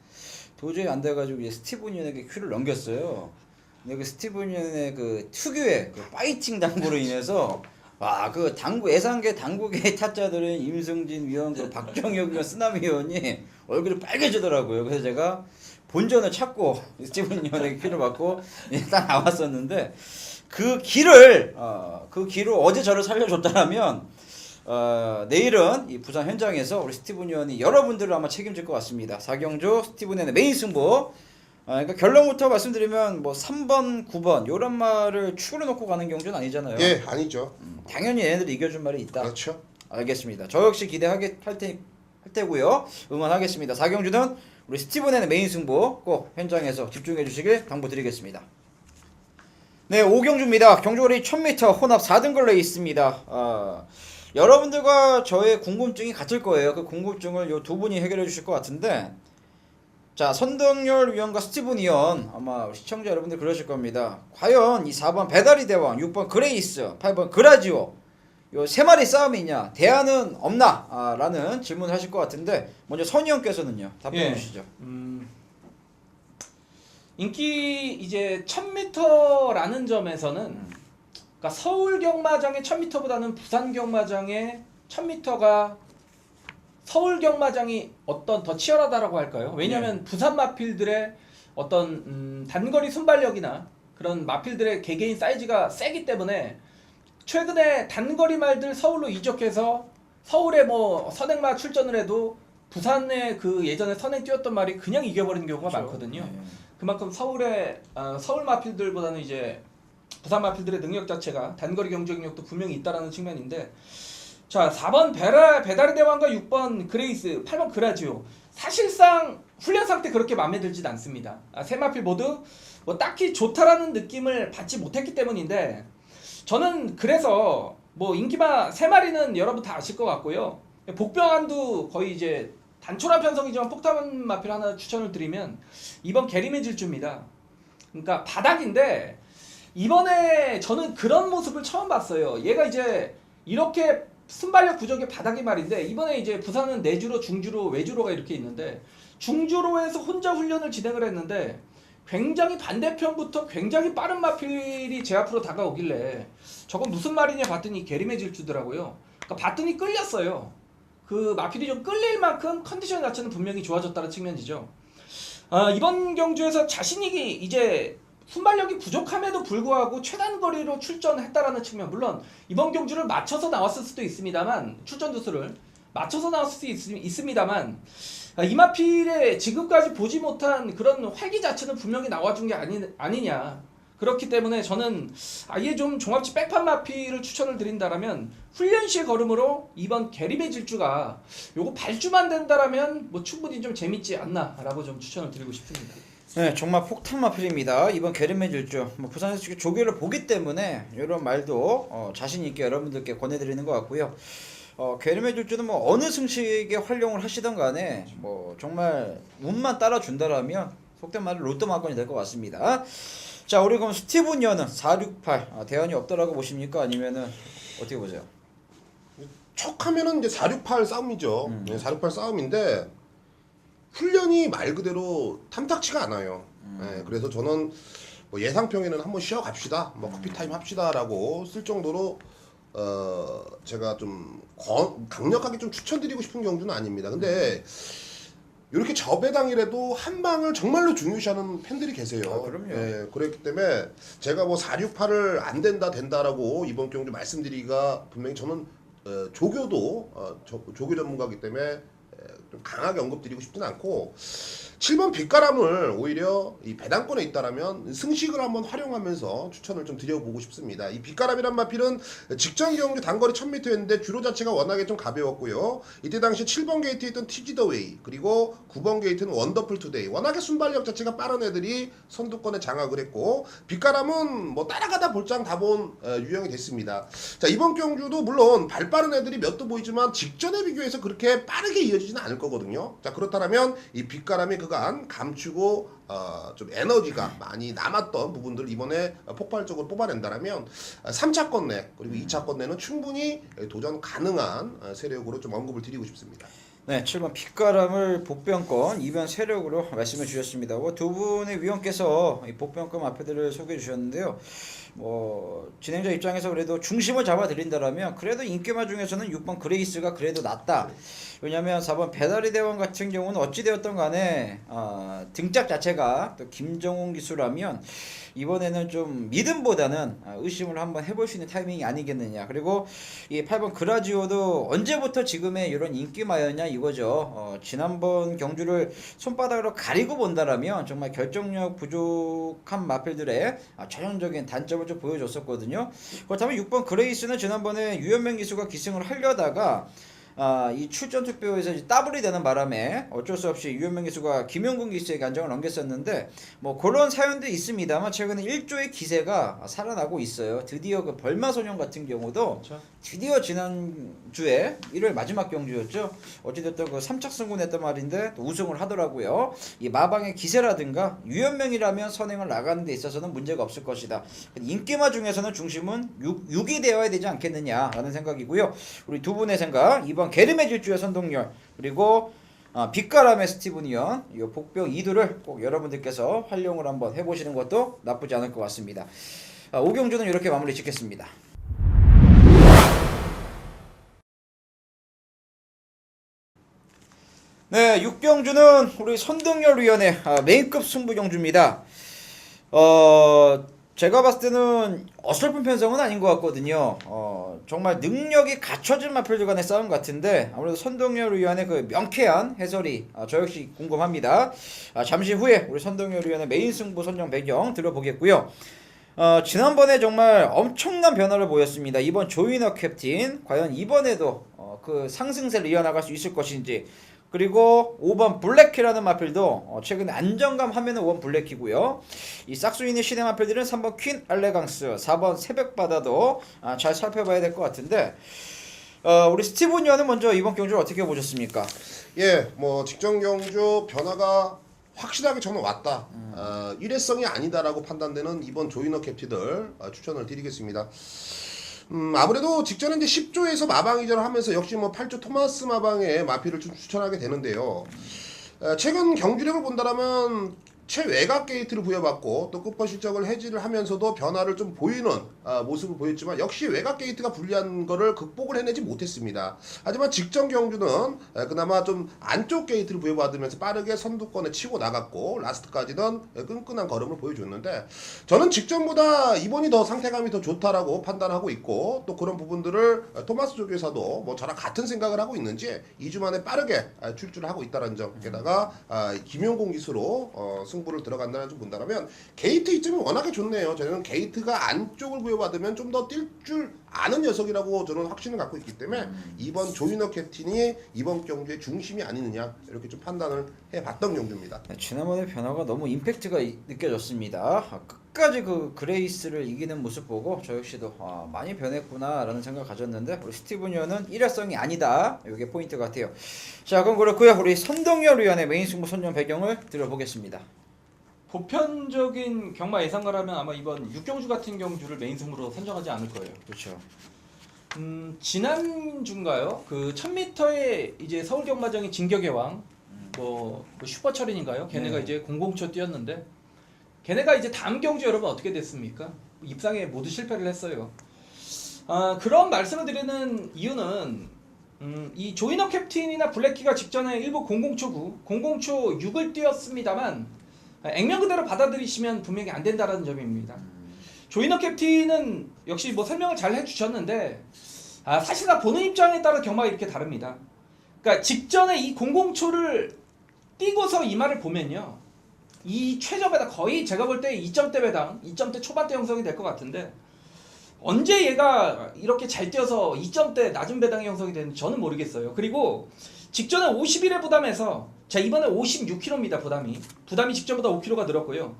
도저히 안 돼가지고 이제 스티븐 위원에게 큐를 넘겼어요. 근데 그 스티븐 위원의 그 특유의 그 파이팅 당구로 인해서 그 당구 예상계 당구계 타짜들은 임승진 위원, 그 박정혁 위원, 쓰나미 위원이 얼굴이 빨개지더라고요. 그래서 제가 본전을 찾고 스티븐 위원에게 큐를 받고 딱 나왔었는데 그 길을 어제 저를 살려줬다면 내일은 이 부산 현장에서 우리 스티븐 위원이 여러분들을 아마 책임질 것 같습니다. 4경주 스티븐 위원의 메인 승부. 그러니까 결론부터 말씀드리면 뭐 3번, 9번 요런 말을 축으로 놓고 가는 경주는 아니잖아요. 예, 아니죠. 당연히 얘네들이 이겨준 말이 있다. 그렇죠. 알겠습니다. 저 역시 할 테고요. 응원하겠습니다. 4경주는 우리 스티븐의 메인 승부 꼭 현장에서 집중해 주시길 당부드리겠습니다. 네, 5경주입니다. 경주거리 1000m 혼합 4등걸 레이스있습니다. 여러분들과 저의 궁금증이 같을 거예요. 그 궁금증을 요 두 분이 해결해 주실 것 같은데, 자, 선동열 위원과 스티븐 위원, 아마 시청자 여러분들 그러실 겁니다. 과연 이 4번 배달이 대왕, 6번 그레이스, 8번 그라지오 요 세 마리 싸움이 있냐, 대안은 없나? 라는 질문을 하실 것 같은데, 먼저 선희 형께서는요 답변해 주시죠. 인기 이제 1000m라는 점에서는 그러니까 서울 경마장의 1000m보다는 부산 경마장의 1000m가 서울 경마장이 어떤 더 치열하다라고 할까요? 왜냐하면 부산 마필들의 어떤 단거리 순발력이나 그런 마필들의 개개인 사이즈가 세기 때문에 최근에 단거리 말들 서울로 이적해서 서울에 뭐 선행마 출전을 해도 부산에 그 예전에 선행 뛰었던 말이 그냥 이겨버리는 경우가 그렇죠. 많거든요. 네. 그만큼 서울 마필들보다는 이제 부산 마필들의 능력 자체가 단거리 경쟁력도 분명히 있다라는 측면인데, 자 4번 배달의 대왕과 6번 그레이스, 8번 그라지오, 사실상 훈련 상태 그렇게 마음에 들진 않습니다. 세 마필 모두 뭐 딱히 좋다라는 느낌을 받지 못했기 때문인데, 저는 그래서 뭐 인기마 세 마리는 여러분 다 아실 것 같고요. 복병안도 거의 이제 단촐한 편성이지만 폭탄 마필 하나 추천을 드리면 이번 게리맨 질주입니다. 그러니까 바닥인데 이번에 저는 그런 모습을 처음 봤어요. 얘가 이제 이렇게 순발력 부족의 바닥이 말인데, 이번에 이제 부산은 내주로, 중주로, 외주로가 이렇게 있는데, 중주로에서 혼자 훈련을 진행을 했는데 굉장히 반대편부터 굉장히 빠른 마필이 제 앞으로 다가오길래 저건 무슨 말이냐 봤더니 게리맨 질주더라고요. 그러니까 봤더니 끌렸어요. 그 마필이 좀 끌릴 만큼 컨디션 자체는 분명히 좋아졌다는 측면이죠. 이번 경주에서 자신이 이제 순발력이 부족함에도 불구하고 최단 거리로 출전했다라는 측면, 물론 이번 경주를 맞춰서 나왔을 수도 있습니다만, 출전 두수를 맞춰서 나왔을 수도 있습니다만, 이 마필의 지금까지 보지 못한 그런 활기 자체는 분명히 나와준 게 아니냐. 그렇기 때문에 저는 아예 좀 종합치 백판 마필을 추천을 드린다라면 훈련 시의 걸음으로 이번 게리맨 질주가 요거 발주만 된다라면 뭐 충분히 좀 재밌지 않나라고 좀 추천을 드리고 싶습니다. 네, 정말 폭탄 마필입니다. 이번 게리맨 질주. 뭐 부산에서 조교를 보기 때문에 이런 말도 자신 있게 여러분들께 권해드리는 것 같고요. 게리맨 질주는 뭐 어느 승식에 활용을 하시던 간에 뭐 정말 운만 따라준다라면 속된 말로 로또 막건이 될 것 같습니다. 자, 우리 그럼 스티븐 여는 468 대안이 없다라고 보십니까? 아니면은 어떻게 보세요? 척하면은 이제 468 싸움이죠. 네, 468 싸움인데 훈련이 말 그대로 탐탁치가 않아요. 네, 그래서 저는 뭐 예상평에는 한번 쉬어 갑시다, 뭐 커피 타임 합시다라고 쓸 정도로 제가 좀 강력하게 좀 추천드리고 싶은 경주는 아닙니다. 근데 이렇게 저배당이라도 한 방을 정말로 중요시하는 팬들이 계세요. 그럼요. 예, 그렇기 때문에 제가 뭐 468을 안 된다라고 이번 경주 말씀드리기가 분명히 저는 조교도 조교 전문가이기 때문에 좀 강하게 언급드리고 싶진 않고, 7번 빛가람을 오히려 이 배당권에 있다라면 승식을 한번 활용하면서 추천을 좀 드려보고 싶습니다. 이 빛가람이란 마필은 직전 경주 단거리 1000m였는데 주로 자체가 워낙에 좀 가벼웠고요. 이때 당시 7번 게이트에 있던 티지더웨이, 그리고 9번 게이트는 원더풀 투데이, 워낙에 순발력 자체가 빠른 애들이 선두권에 장악을 했고, 빛가람은 뭐 따라가다 볼장 다 본 유형이 됐습니다. 자, 이번 경주도 물론 발 빠른 애들이 몇 도 보이지만 직전에 비교해서 그렇게 빠르게 이어지지는 않을 거거든요. 자, 그렇다면 이 빛가람이 그간 감추고 좀 에너지가 많이 남았던 부분들 이번에 폭발적으로 뽑아낸다면 3차권 내 그리고 2차권 내는 충분히 도전 가능한 세력으로 좀 언급을 드리고 싶습니다. 네, 7번 빛가람을 복병권 2변 세력으로 말씀해 주셨습니다. 두 분의 위원께서 이 복병권 마필들을 소개해 주셨는데요. 뭐 진행자 입장에서 그래도 중심을 잡아 드린다라면 그래도 인기마 중에서는 6번 그레이스가 그래도 낫다. 왜냐면 4번 배달의 대왕 같은 경우는 어찌되었던 간에 등짝 자체가 또 김정훈 기수라면 이번에는 좀 믿음보다는 의심을 한번 해볼 수 있는 타이밍이 아니겠느냐. 그리고 이 8번 그라지오도 언제부터 지금의 이런 인기마였냐 이거죠. 지난번 경주를 손바닥으로 가리고 본다라면 정말 결정력 부족한 마필들의 전형적인 단점을 좀 보여줬었거든요. 그렇다면 6번 그레이스는 지난번에 유현명 기수가 기승을 하려다가 이 출전 투표에서 이제 더블이 되는 바람에 어쩔 수 없이 유현명 기수가 김용근 기수에게 안정을 넘겼었는데, 뭐 그런 사연도 있습니다만 최근에 1조의 기세가 살아나고 있어요. 드디어 그 벌마소년 같은 경우도 그렇죠. 드디어 지난주에 1월 마지막 경주였죠. 어찌됐든 그 3착 승군했단 말인데 또 우승을 하더라고요. 이 마방의 기세라든가 유현명이라면 선행을 나가는 데 있어서는 문제가 없을 것이다. 인기마 중에서는 중심은 6이 되어야 되지 않겠느냐라는 생각이고요. 우리 두 분의 생각, 이번 게리맨 질주의 선동열, 그리고 빛가람의 스티븐 위원, 이 복병 2두를 꼭 여러분들께서 활용을 한번 해보시는 것도 나쁘지 않을 것 같습니다. 5경주는 이렇게 마무리 짓겠습니다. 네, 6경주는 우리 선동열 위원의 메인급 승부 경주입니다. 제가 봤을 때는 어설픈 편성은 아닌 것 같거든요. 정말 능력이 갖춰진 마필들 간의 싸움 같은데 아무래도 선동열 의원의 그 명쾌한 해설이 저 역시 궁금합니다. 잠시 후에 우리 선동열 의원의 메인 승부 선정 배경 들어보겠고요. 지난번에 정말 엄청난 변화를 보였습니다. 이번 조이너 캡틴 과연 이번에도 그 상승세를 이어나갈 수 있을 것인지, 그리고 5번 블랙키라는 마필도 최근에 안정감 하면은 5번 블랙키고요. 이 싹수인의 신의 마필들은 3번 퀸 알레강스, 4번 새벽바다도 잘 살펴봐야 될 것 같은데, 우리 스티븐 위원은 먼저 이번 경주를 어떻게 보셨습니까? 예, 뭐 직전 경주 변화가 확실하게 저는 왔다. 일회성이 아니다라고 판단되는 이번 조이너 캡틴들 추천을 드리겠습니다. 아무래도 직전에 이제 10조에서 마방 이전을 하면서 역시 뭐 8조 토마스 마방의 마필을 좀 추천하게 되는데요. 최근 경주력을 본다라면 최외곽 게이트를 부여받고 또 끝번 실적을 해지를 하면서도 변화를 좀 보이는 모습을 보였지만 역시 외곽 게이트가 불리한 거를 극복을 해내지 못했습니다. 하지만 직전 경주는 그나마 좀 안쪽 게이트를 부여받으면서 빠르게 선두권에 치고 나갔고 라스트까지는 끈끈한 걸음을 보여줬는데, 저는 직전보다 이번이 더 상태감이 더 좋다라고 판단하고 있고, 또 그런 부분들을 토마스 조교사도 뭐 저랑 같은 생각을 하고 있는지 2주 만에 빠르게 출주를 하고 있다는 점, 게다가 김용공 기수로 승부를 들어간다는 점 본다면 게이트 이점이 워낙에 좋네요. 저는 게이트가 안쪽을 부여받으면 좀 더 뛸 줄 아는 녀석이라고 저는 확신을 갖고 있기 때문에 이번 조이너 캡틴이 이번 경주의 중심이 아니느냐 이렇게 좀 판단을 해봤던 경주입니다. 지난번에 변화가 너무 임팩트가 느껴졌습니다. 끝까지 그 그레이스를 이기는 모습 보고 저 역시도 많이 변했구나라는 생각을 가졌는데, 우리 스티븐 위원은 일회성이 아니다, 이게 포인트 같아요. 자, 그럼 그렇고요. 우리 선동열 위원의 메인 승부 선정 배경을 들어보겠습니다. 보편적인 경마 예상가라면 아마 이번 6경주 같은 경주를 메인 승부로 선정하지 않을 거예요. 그렇죠. 지난주인가요? 그 1000m에 이제 서울 경마장의 진격의 왕, 그 슈퍼철인인가요? 걔네가 네. 이제 00초 뛰었는데, 걔네가 이제 다음 경주 여러분 어떻게 됐습니까? 입상에 모두 실패를 했어요. 그런 말씀을 드리는 이유는 이 조이너 캡틴이나 블랙키가 직전에 일부 00초 9, 00초 6을 뛰었습니다만 액면 그대로 받아들이시면 분명히 안 된다라는 점입니다. 조이너 캡틴은 역시 뭐 설명을 잘 해주셨는데, 사실상 보는 입장에 따라 경마가 이렇게 다릅니다. 그러니까 직전에 이 00초를 뛰고서 이 말을 보면요, 이 최저 배당 거의 제가 볼 때 2점대 배당, 2점대 초반대 형성이 될 것 같은데, 언제 얘가 이렇게 잘 뛰어서 2점대 낮은 배당이 형성이 되는지 저는 모르겠어요. 그리고 직전에 51의 부담에서, 자 이번에 56kg입니다. 부담이 직전보다 5kg가 늘었고요.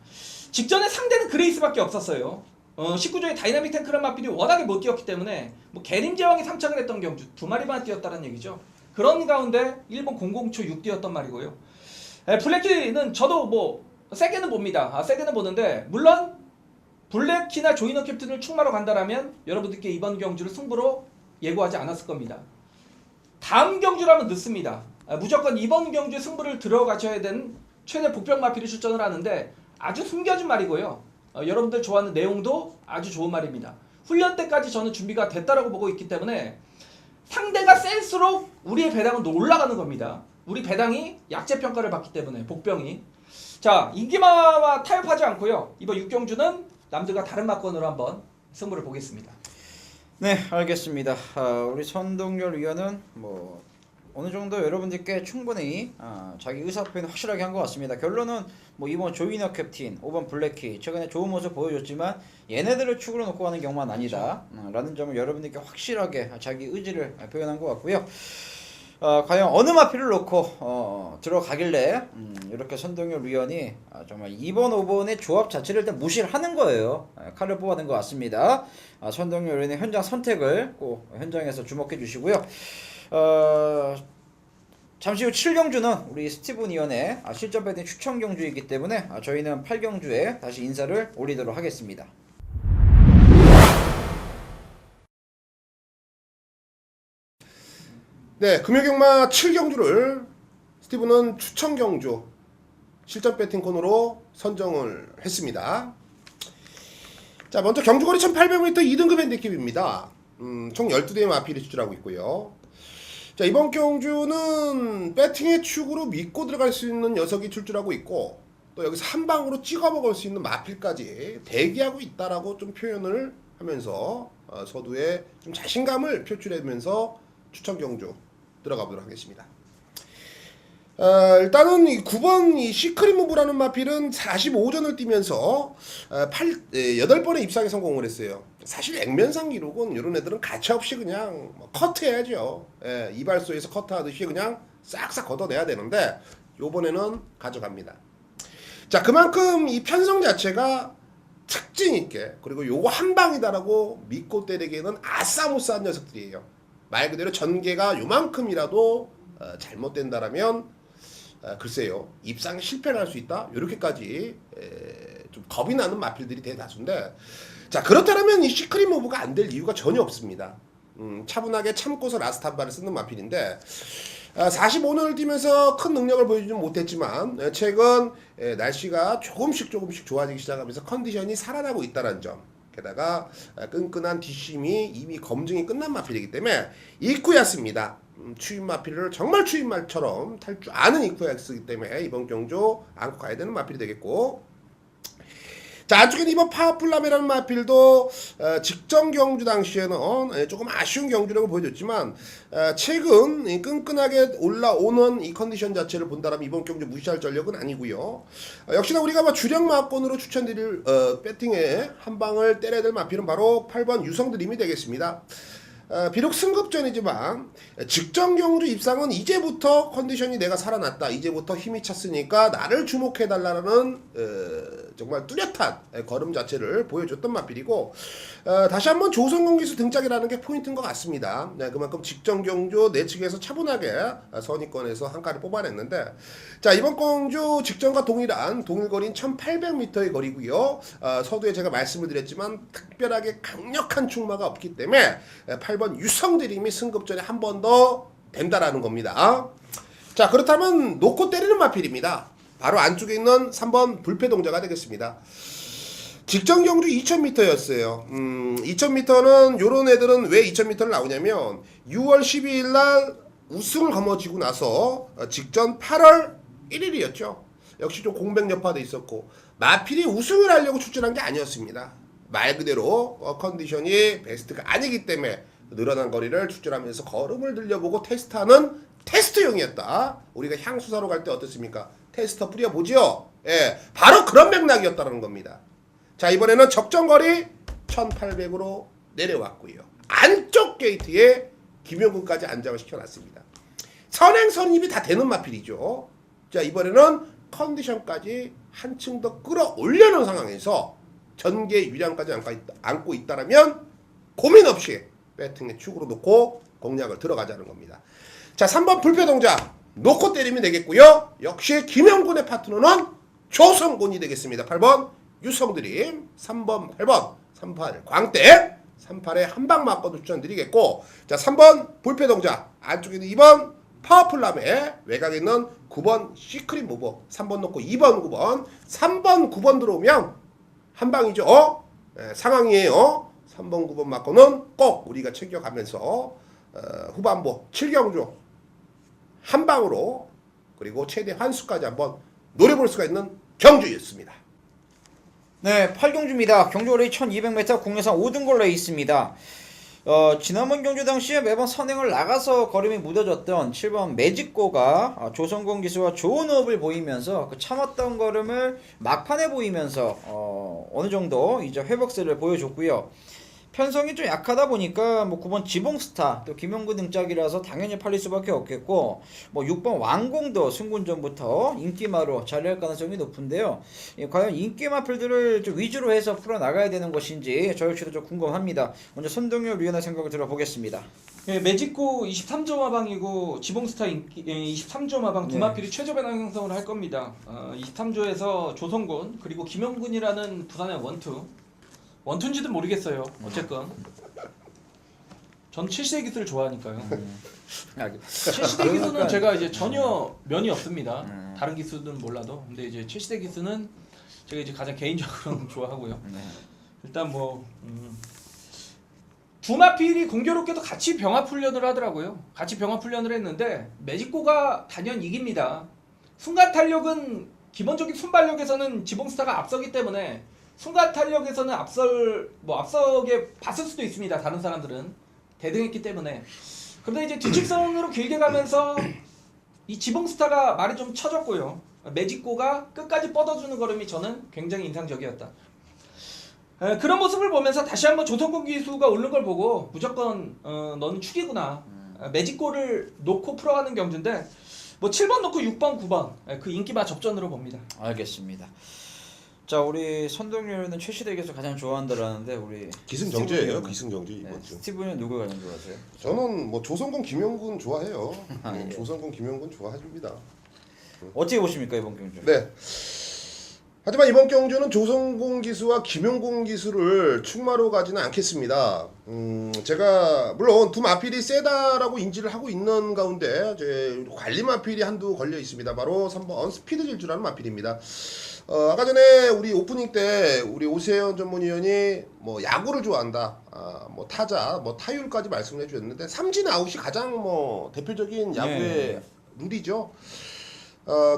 직전에 상대는 그레이스밖에 없었어요. 19조의 다이나믹 탱크란 마필이 워낙에 못 뛰었기 때문에 뭐 게림제왕이 3착을 했던 경주 2마리만 뛰었다는 얘기죠. 그런 가운데 일본 00초 6 뛰었던 말이고요. 블랙키는 저도 뭐 세게는 봅니다. 세게는 보는데, 물론 블랙키나 조이너 캡틴을 충마로 간다라면 여러분들께 이번 경주를 승부로 예고하지 않았을 겁니다. 다음 경주라면 늦습니다. 무조건 이번 경주에 승부를 들어가셔야 되는 최대 복병 마필이 출전을 하는데, 아주 숨겨진 말이고요. 여러분들 좋아하는 내용도 아주 좋은 말입니다. 훈련 때까지 저는 준비가 됐다라고 보고 있기 때문에 상대가 셀수록 우리의 배당은 올라가는 겁니다. 우리 배당이 약재 평가를 받기 때문에 복병이. 자, 인기마와 타협하지 않고요. 이번 6경주는 남들과 다른 막건으로 한번 승부를 보겠습니다. 네, 알겠습니다. 우리 선동열 위원은 뭐 어느 정도 여러분들께 충분히 자기 의사 표현 확실하게 한 것 같습니다. 결론은 뭐 이번 조이너 캡틴, 5번 블랙키 최근에 좋은 모습 보여줬지만 얘네들을 축으로 놓고 가는 경우는 아니다, 라는 점을 여러분들께 확실하게 자기 의지를 표현한 것 같고요. 과연 어느 마필을 놓고 들어가길래 이렇게 선동열 위원이 정말 2번 5번의 조합 자체를 일단 무시를 하는 거예요. 칼을 뽑아낸 것 같습니다. 선동열 위원의 현장 선택을 꼭 현장에서 주목해 주시고요. 잠시 후 7경주는 우리 스티븐 위원의 실전 배팅 추천 경주이기 때문에 저희는 8경주에 다시 인사를 올리도록 하겠습니다. 네, 금요경마 7경주를 스티븐은 추천 경주 실전 배팅 코너로 선정을 했습니다. 자, 먼저 경주거리 1800m 2등급 핸디캡입니다. 총 12대의 마필이 출전하고 있고요. 자, 이번 경주는 배팅의 축으로 믿고 들어갈 수 있는 녀석이 출전하고 있고, 또 여기서 한 방으로 찍어 먹을 수 있는 마필까지 대기하고 있다라고 좀 표현을 하면서 서두에 좀 자신감을 표출하면서 추천 경주 들어가 보도록 하겠습니다. 일단은 이 9번 이 시크릿 무브라는 마필은 45전을 뛰면서 8번의 입상에 성공을 했어요. 사실 액면상 기록은 이런 애들은 가차없이 그냥 뭐 커트해야죠. 이발소에서 커트하듯이 그냥 싹싹 걷어내야 되는데 요번에는 가져갑니다. 자, 그만큼 이 편성 자체가 특징 있게 그리고 요거 한 방이다라고 믿고 때리기에는 아싸무싸한 녀석들이에요. 말 그대로 전개가 요만큼이라도 잘못된다라면 글쎄요, 입상에 실패를 할 수 있다. 이렇게까지 좀 겁이 나는 마필들이 대다수인데, 자, 그렇다면 이 시크릿 무브가 안 될 이유가 전혀 없습니다. 차분하게 참고서 라스트 한 발을 쓰는 마필인데 45년을 뛰면서 큰 능력을 보여주지 못했지만 최근 날씨가 조금씩 좋아지기 시작하면서 컨디션이 살아나고 있다는 점, 게다가 끈끈한 뒷심이 이미 검증이 끝난 마필이기 때문에 이쿠야스입니다. 추임 마필을 정말 추임말처럼 탈 줄 아는 이쿠야스이기 때문에 이번 경주 안고 가야 되는 마필이 되겠고, 자, 안쪽에 이번 파워풀라메라는 마필도 직전 경주 당시에는 조금 아쉬운 경주력을 보여줬지만 최근 끈끈하게 올라오는 이 컨디션 자체를 본다면 이번 경주 무시할 전력은 아니고요. 역시나 우리가 주력 마건으로 추천드릴 배팅에 한 방을 때려야 될 마필은 바로 8번 유성드림이 되겠습니다. 비록 승급전이지만 직전 경주 입상은 이제부터 컨디션이 내가 살아났다, 이제부터 힘이 찼으니까 나를 주목해달라는 정말 뚜렷한 걸음 자체를 보여줬던 마필이고, 다시 한번 조성공 기수 등짝이라는 게 포인트인 것 같습니다. 그만큼 직전 경주 내측에서 차분하게 선입권에서 한 칸을 뽑아냈는데, 자, 이번 경주 직전과 동일한 동일거리인 1800m의 거리고요. 서두에 제가 말씀을 드렸지만 특별하게 강력한 충마가 없기 때문에 8번 유성드림이 승급전에 한 번 더 된다라는 겁니다. 자, 그렇다면 놓고 때리는 마필입니다. 바로 안쪽에 있는 3번 불패동자가 되겠습니다. 직전 경주 2000m였어요. 2000m는 요런 애들은 왜 2000m를 나오냐면 6월 12일 날 우승을 거머쥐고 나서 직전 8월 1일이었죠. 역시 좀 공백 여파도 있었고 마필이 우승을 하려고 출전한 게 아니었습니다. 말 그대로 컨디션이 베스트가 아니기 때문에 늘어난 거리를 출전하면서 걸음을 들려보고 테스트하는 테스트용이었다. 우리가 향수 사러 갈 때 어떻습니까? 테스터 뿌려보지요. 예, 바로 그런 맥락이었다는 겁니다. 자, 이번에는 적정거리 1800으로 내려왔고요. 안쪽 게이트에 김용근까지 안장을 시켜놨습니다. 선행선입이 다 되는 마필이죠. 자, 이번에는 컨디션까지 한층 더 끌어올려놓은 상황에서 전개 유량까지 안고 있다라면 고민 없이 배팅의 축으로 놓고 공략을 들어가자는 겁니다. 자, 3번 불패동자 놓고 때리면 되겠고요. 역시 김영군의 파트너는 조성군이 되겠습니다. 8번 유성드림, 3번 8번 38 광대, 38에 한방 맞고도 추천드리겠고, 자, 3번 불패동자 안쪽에 있는 2번 파워풀람에 외곽에 있는 9번 시크릿 무브, 3번 놓고 2번 9번 3번 9번 들어오면 한방이죠. 상황이에요. 3번 9번 맞고는 꼭 우리가 챙겨가면서 후반부 7경주 한방으로 그리고 최대 환수까지 한번 노려볼 수가 있는 경주였습니다. 네, 8경주입니다. 경주거리 1200m 국내산 5등골 레이스입니다. 지난번 경주 당시에 매번 선행을 나가서 걸음이 무뎌졌던 7번 매직고가 조성공 기수와 좋은 호흡을 보이면서 그 참았던 걸음을 막판에 보이면서 어느 정도 이제 회복세를 보여줬고요. 편성이 좀 약하다 보니까 뭐 9번 지봉스타 또 김영구 등짝이라서 당연히 팔릴 수밖에 없겠고, 뭐 6번 왕공도 승군전부터 인기마로 자리할 가능성이 높은데요. 과연 인기마필들을 좀 위주로 해서 풀어나가야 되는 것인지 저 역시도 좀 궁금합니다. 먼저 손동엽 위원의 생각을 들어보겠습니다. 예, 매직고 23점 하방이고 지봉스타 23점 하방 두 네. 마필이 최저 배당 형성을 할 겁니다. 23조에서 조성군 그리고 김영군이라는 부산의 원투인지도 모르겠어요. 어쨌건 전 7시대 기술을 좋아하니까요. 7시대 기술은 제가 이제 전혀 면이 없습니다. 다른 기술은 몰라도. 근데 이제 7시대 기술은 제가 이제 가장 개인적으로 좋아하고요. 일단 뭐 두 마필이 공교롭게도 같이 병합 훈련을 하더라고요. 같이 병합 훈련을 했는데 매직고가 단연 이깁니다. 순간 탄력은 기본적인 순발력에서는 지봉스타가 앞서기 때문에 순간 탄력에서는 앞서게 봤을 수도 있습니다. 다른 사람들은 대등했기 때문에. 그런데 이제 뒤직선으로 길게 가면서 이 지봉스타가 말이 좀 쳐졌고요. 매직고가 끝까지 뻗어주는 걸음이 저는 굉장히 인상적이었다. 그런 모습을 보면서 다시 한번 조성국 기수가 오른 걸 보고 무조건 너는 축이구나. 매직고를 놓고 풀어가는 경주인데 뭐 7번 놓고 6번, 9번 그 인기마 접전으로 봅니다. 알겠습니다. 자, 우리 선동열은 최시댁에서 가장 좋아한다라는데 우리 기승정제예요. 기승정제 이번 주. 스티븐은 누구 가장 좋아하세요? 저는 뭐 조성군 김영군 좋아해요. 예. 조성군 김영군 좋아합니다. 어떻게 보십니까 이번 경주? 네. 하지만 이번 경주는 조성공 기수와 김용공 기수를 충마로 가지는 않겠습니다. 제가 물론 두 마필이 세다라고 인지를 하고 있는 가운데 제 관리 마필이 한두 걸려 있습니다. 바로 3번 스피드 질주라는 마필입니다. 아까 전에 우리 오프닝 때 우리 오세현 전문위원이 뭐 야구를 좋아한다, 뭐 타자, 뭐 타율까지 말씀을 해주셨는데 삼진 아웃이 가장 뭐 대표적인 야구의 룰이죠.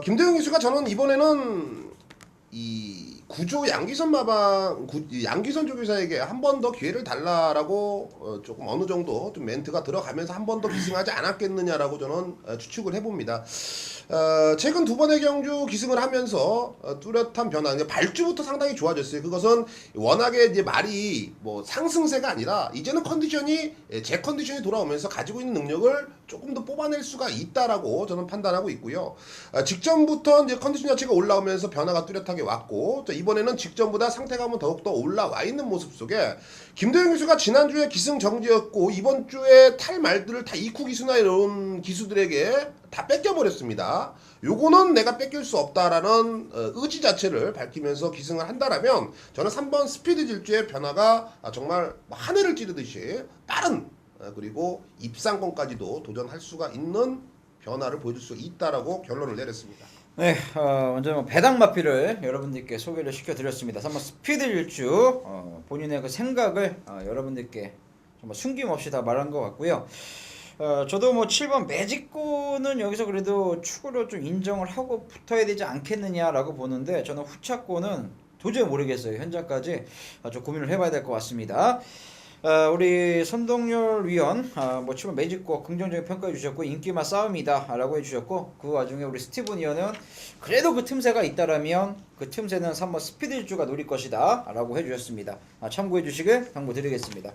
김대영 기수가 저는 이번에는 이 구조 양기선 양기선 조교사에게 한 번 더 기회를 달라라고 조금 어느 정도 좀 멘트가 들어가면서 한 번 더 기승하지 않았겠느냐라고 저는 추측을 해봅니다. 최근 두 번의 경주 기승을 하면서 뚜렷한 변화, 발주부터 상당히 좋아졌어요. 그것은 워낙에 이제 말이 뭐 상승세가 아니라 이제는 컨디션이 제 컨디션이 돌아오면서 가지고 있는 능력을 조금 더 뽑아낼 수가 있다라고 저는 판단하고 있고요. 직전부터 이제 컨디션 자체가 올라오면서 변화가 뚜렷하게 왔고 이번에는 직전보다 상태감은 더욱더 올라와 있는 모습 속에 김도영 기수가 지난주에 기승 정지였고 이번 주에 탈 말들을 다 이쿠 기수나 이런 기수들에게 다 뺏겨버렸습니다. 요거는 내가 뺏길 수 없다라는 의지 자체를 밝히면서 기승을 한다라면 저는 3번 스피드 질주의 변화가 정말 하늘을 찌르듯이 빠른 그리고 입상권까지도 도전할 수가 있는 변화를 보여줄 수 있다라고 결론을 내렸습니다. 네, 먼저 뭐 배당 마피를 여러분들께 소개를 시켜드렸습니다. 3번 스피드 일주 본인의 그 생각을 여러분들께 정말 숨김없이 다 말한 것 같고요. 저도 뭐 7번 매직고는 여기서 그래도 축으로 좀 인정을 하고 붙어야 되지 않겠느냐라고 보는데 저는 후차고는 도저히 모르겠어요. 현장까지 좀 고민을 해봐야 될 것 같습니다. 우리 선동열 위원 뭐 7번 매직고 긍정적인 평가해 주셨고 인기만 싸움이다 라고 해주셨고 그 와중에 우리 스티븐 위원은 그래도 그 틈새가 있다라면 그 틈새는 3번 스피드 일주가 노릴 것이다 라고 해주셨습니다. 참고해 주시길 당부드리겠습니다.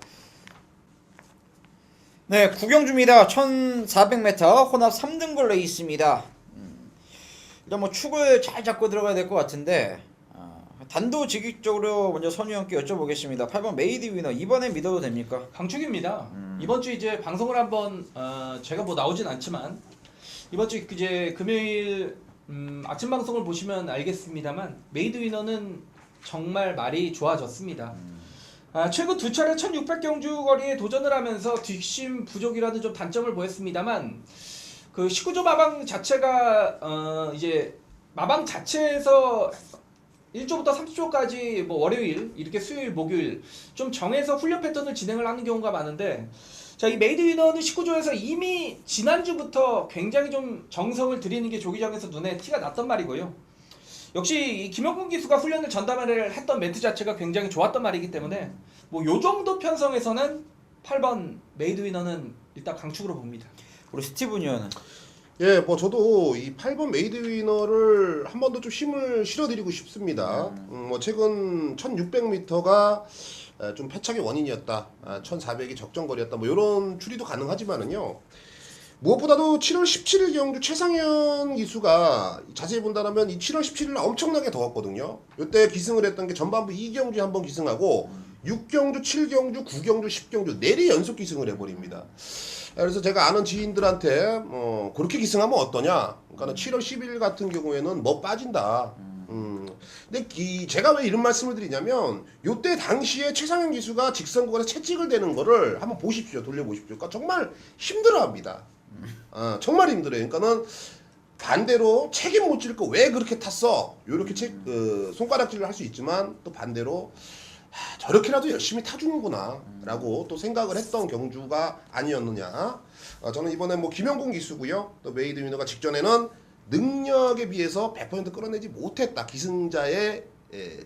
네, 구경주입니다. 1400m 혼합 3등골 레이스입니다. 일단 뭐 축을 잘 잡고 들어가야 될 것 같은데 단도직입적으로 먼저 선우 형께 여쭤보겠습니다. 8번 메이드 위너 이번에 믿어도 됩니까? 강축입니다. 이번 주 이제 방송을 한번 제가 뭐 나오진 않지만 이번 주 이제 금요일 아침 방송을 보시면 알겠습니다만 메이드 위너는 정말 말이 좋아졌습니다. 최근 두 차례 1600경주 거리에 도전을 하면서 뒷심 부족이라는 좀 단점을 보였습니다만 그 19조 마방 자체가 이제 마방 자체에서 1조부터 30조까지 뭐 월요일 이렇게 수요일 목요일 좀 정해서 훈련 패턴을 진행을 하는 경우가 많은데 자, 이 메이드 위너는 19조에서 이미 지난주부터 굉장히 좀 정성을 들이는 게 조기장에서 눈에 티가 났단 말이고요. 역시 이 김영군 기수가 훈련을 전담을 했던 멘트 자체가 굉장히 좋았던 말이기 때문에 뭐 요 정도 편성에서는 8번 메이드 위너는 일단 강축으로 봅니다. 우리 스티븐 위원은? 예, 뭐 저도 이 8번 메이드 위너를 한 번 더 좀 힘을 실어드리고 싶습니다. 뭐 최근 1600m가 좀 패착의 원인이었다. 1400이 적정거리였다. 뭐 이런 추리도 가능하지만은요. 무엇보다도 7월 17일 경주 최상현 기수가 자세히 본다면 이 7월 17일 엄청나게 더웠거든요. 이때 기승을 했던 게 전반부 2경주에 한번 기승하고 6경주, 7경주, 9경주, 10경주 4리 연속 기승을 해버립니다. 그래서 제가 아는 지인들한테 그렇게 기승하면 어떠냐. 그러니까 7월 10일 같은 경우에는 뭐 빠진다. 근데 제가 왜 이런 말씀을 드리냐면 요때 당시에 최상현 기수가 직선 구간에서 채찍을 대는 거를 한번 보십시오. 돌려보십시오. 그러니까 정말 힘들어합니다. 정말 힘들어요. 그러니까는 반대로 책임 못 질 거 왜 그렇게 탔어? 요렇게 손가락질을 할 수 있지만 또 반대로 저렇게라도 열심히 타주는구나 라고 또 생각을 했던 경주가 아니었느냐. 저는 이번에 뭐 김영군 기수고요. 또 메이드 위너가 직전에는 능력에 비해서 100% 끌어내지 못했다. 기승자의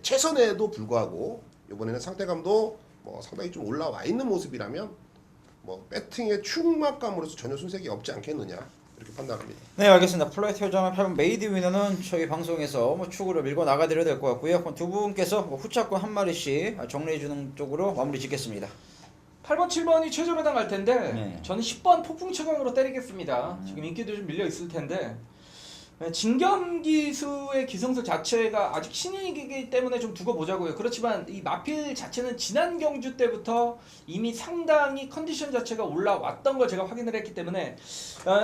최선에도 불구하고 이번에는 상대감도 뭐 상당히 좀 올라와 있는 모습이라면 뭐 배팅의 충막감으로서 전혀 손색이 없지 않겠느냐 이렇게 판단합니다. 네, 알겠습니다. 플라이트 회장을 8번 메이드 위너는 저희 방송에서 뭐 축으로 밀고 나가드려야 될 것 같고요. 그럼 두 분께서 뭐 후차권 한 마리씩 정리해주는 쪽으로 마무리 짓겠습니다. 8번, 7번이 최저 배당 갈 텐데 네. 저는 10번 폭풍 최강으로 때리겠습니다. 지금 인기도 좀 밀려 있을 텐데 진겸 기수의 기성수 자체가 아직 신인이기 때문에 좀 두고 보자고요. 그렇지만 이 마필 자체는 지난 경주 때부터 이미 상당히 컨디션 자체가 올라왔던 걸 제가 확인을 했기 때문에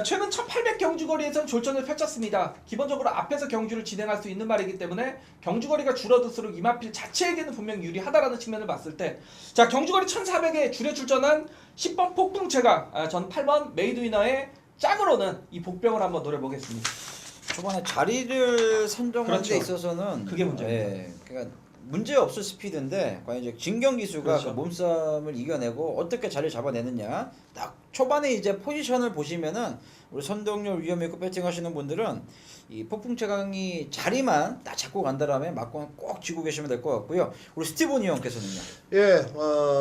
최근 1800 경주거리에선 졸전을 펼쳤습니다. 기본적으로 앞에서 경주를 진행할 수 있는 말이기 때문에 경주거리가 줄어들수록 이 마필 자체에게는 분명 유리하다라는 측면을 봤을 때 자, 경주거리 1400에 줄여 출전한 10번 폭풍 최강, 전 8번 메이드 위너의 짝으로는 이 복병을 한번 노려보겠습니다. 초반에 자리를 선정하는 그렇죠. 데 있어서는 그게 문제입니다. 그러니까 문제 없을 스피드인데 과연 이제 진경 기수가 그렇죠. 그 몸싸움을 이겨내고 어떻게 자리를 잡아내느냐. 딱 초반에 이제 포지션을 보시면은 우리 선동열 위험 있고 배팅 하시는 분들은 이 폭풍 최강이 자리만 딱 잡고 간다라면 막고 꼭 쥐고 계시면 될 것 같고요. 우리 스티븐 위원께서는요. 예,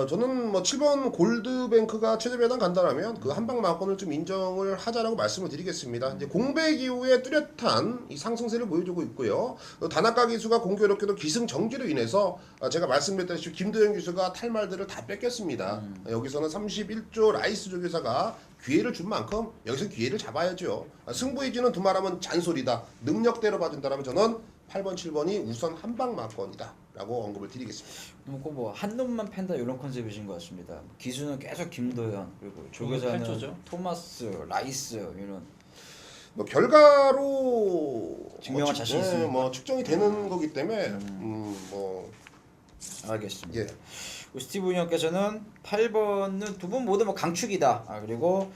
저는 뭐 7번 골드뱅크가 최저 배당 간다라면 그 한방 마건을 좀 인정을 하자라고 말씀을 드리겠습니다. 이제 공백 이후에 뚜렷한 이 상승세를 보여주고 있고요. 다나카 기수가 공교롭게도 기승 정지로 인해서 제가 말씀드렸다시피 김도현 기수가 탈말들을 다 뺏겼습니다. 여기서는 31조 라이스 조교사가 기회를 준 만큼 여기서 기회를 잡아야죠. 승부이지는 두말하면 잔소리다. 능력대로 봐준다라면 저는 8번, 7번이 우선 한방 마건이다 라고 언급을 드리겠습니다. 뭐 한 놈만 팬다 이런 컨셉이신 것 같습니다. 기수는 계속 김도현 그리고 조교사는 팔조죠. 토마스, 라이스 이런 뭐 결과로 증명할 자신 있습니다. 뭐 측정이 되는 거기 때문에 뭐 알겠습니다. 예. 우리 스티븐 형께서는 8번은 두 분 모두 뭐 강축이다. 그리고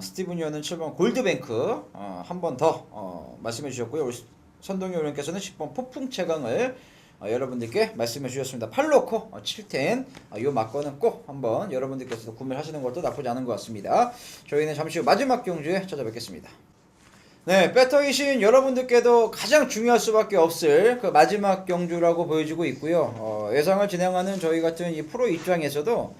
스티븐 형은 7번 골드뱅크 한 번 더 말씀해 주셨고요. 우리 선동열 형께서는 10번 폭풍 최강을 여러분들께 말씀해 주셨습니다. 8로코 7텐 요 막거는 꼭 한번 여러분들께서도 구매를 하시는 것도 나쁘지 않은 것 같습니다. 저희는 잠시 후 마지막 경주에 찾아뵙겠습니다. 네, 배터이신 여러분들께도 가장 중요할 수밖에 없을 그 마지막 경주라고 보여지고 있고요. 예상을 진행하는 저희 같은 이 프로 입장에서도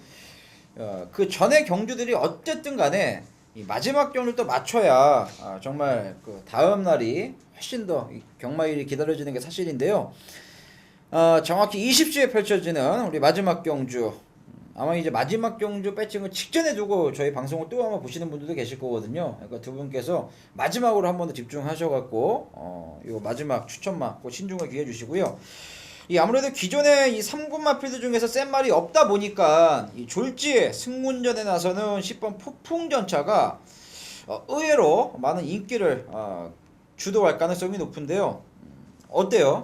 그 전에 경주들이 어쨌든 간에 이 마지막 경주를 또 맞춰야 정말 그 다음 날이 훨씬 더 경마일이 기다려지는 게 사실인데요. 정확히 20시에 펼쳐지는 우리 마지막 경주, 아마 이제 마지막 경주 배팅을 직전에 두고 저희 방송을 또 아마 보시는 분들도 계실 거거든요. 그러니까 두 분께서 마지막으로 한 번 더 집중하셔갖고 이 마지막 추천마 꼭 신중을 기해 주시고요. 이 아무래도 기존의 이 3군 마필드 중에서 센 말이 없다 보니까 이 졸지에 승문전에 나서는 10번 폭풍전차가 의외로 많은 인기를 주도할 가능성이 높은데요. 어때요?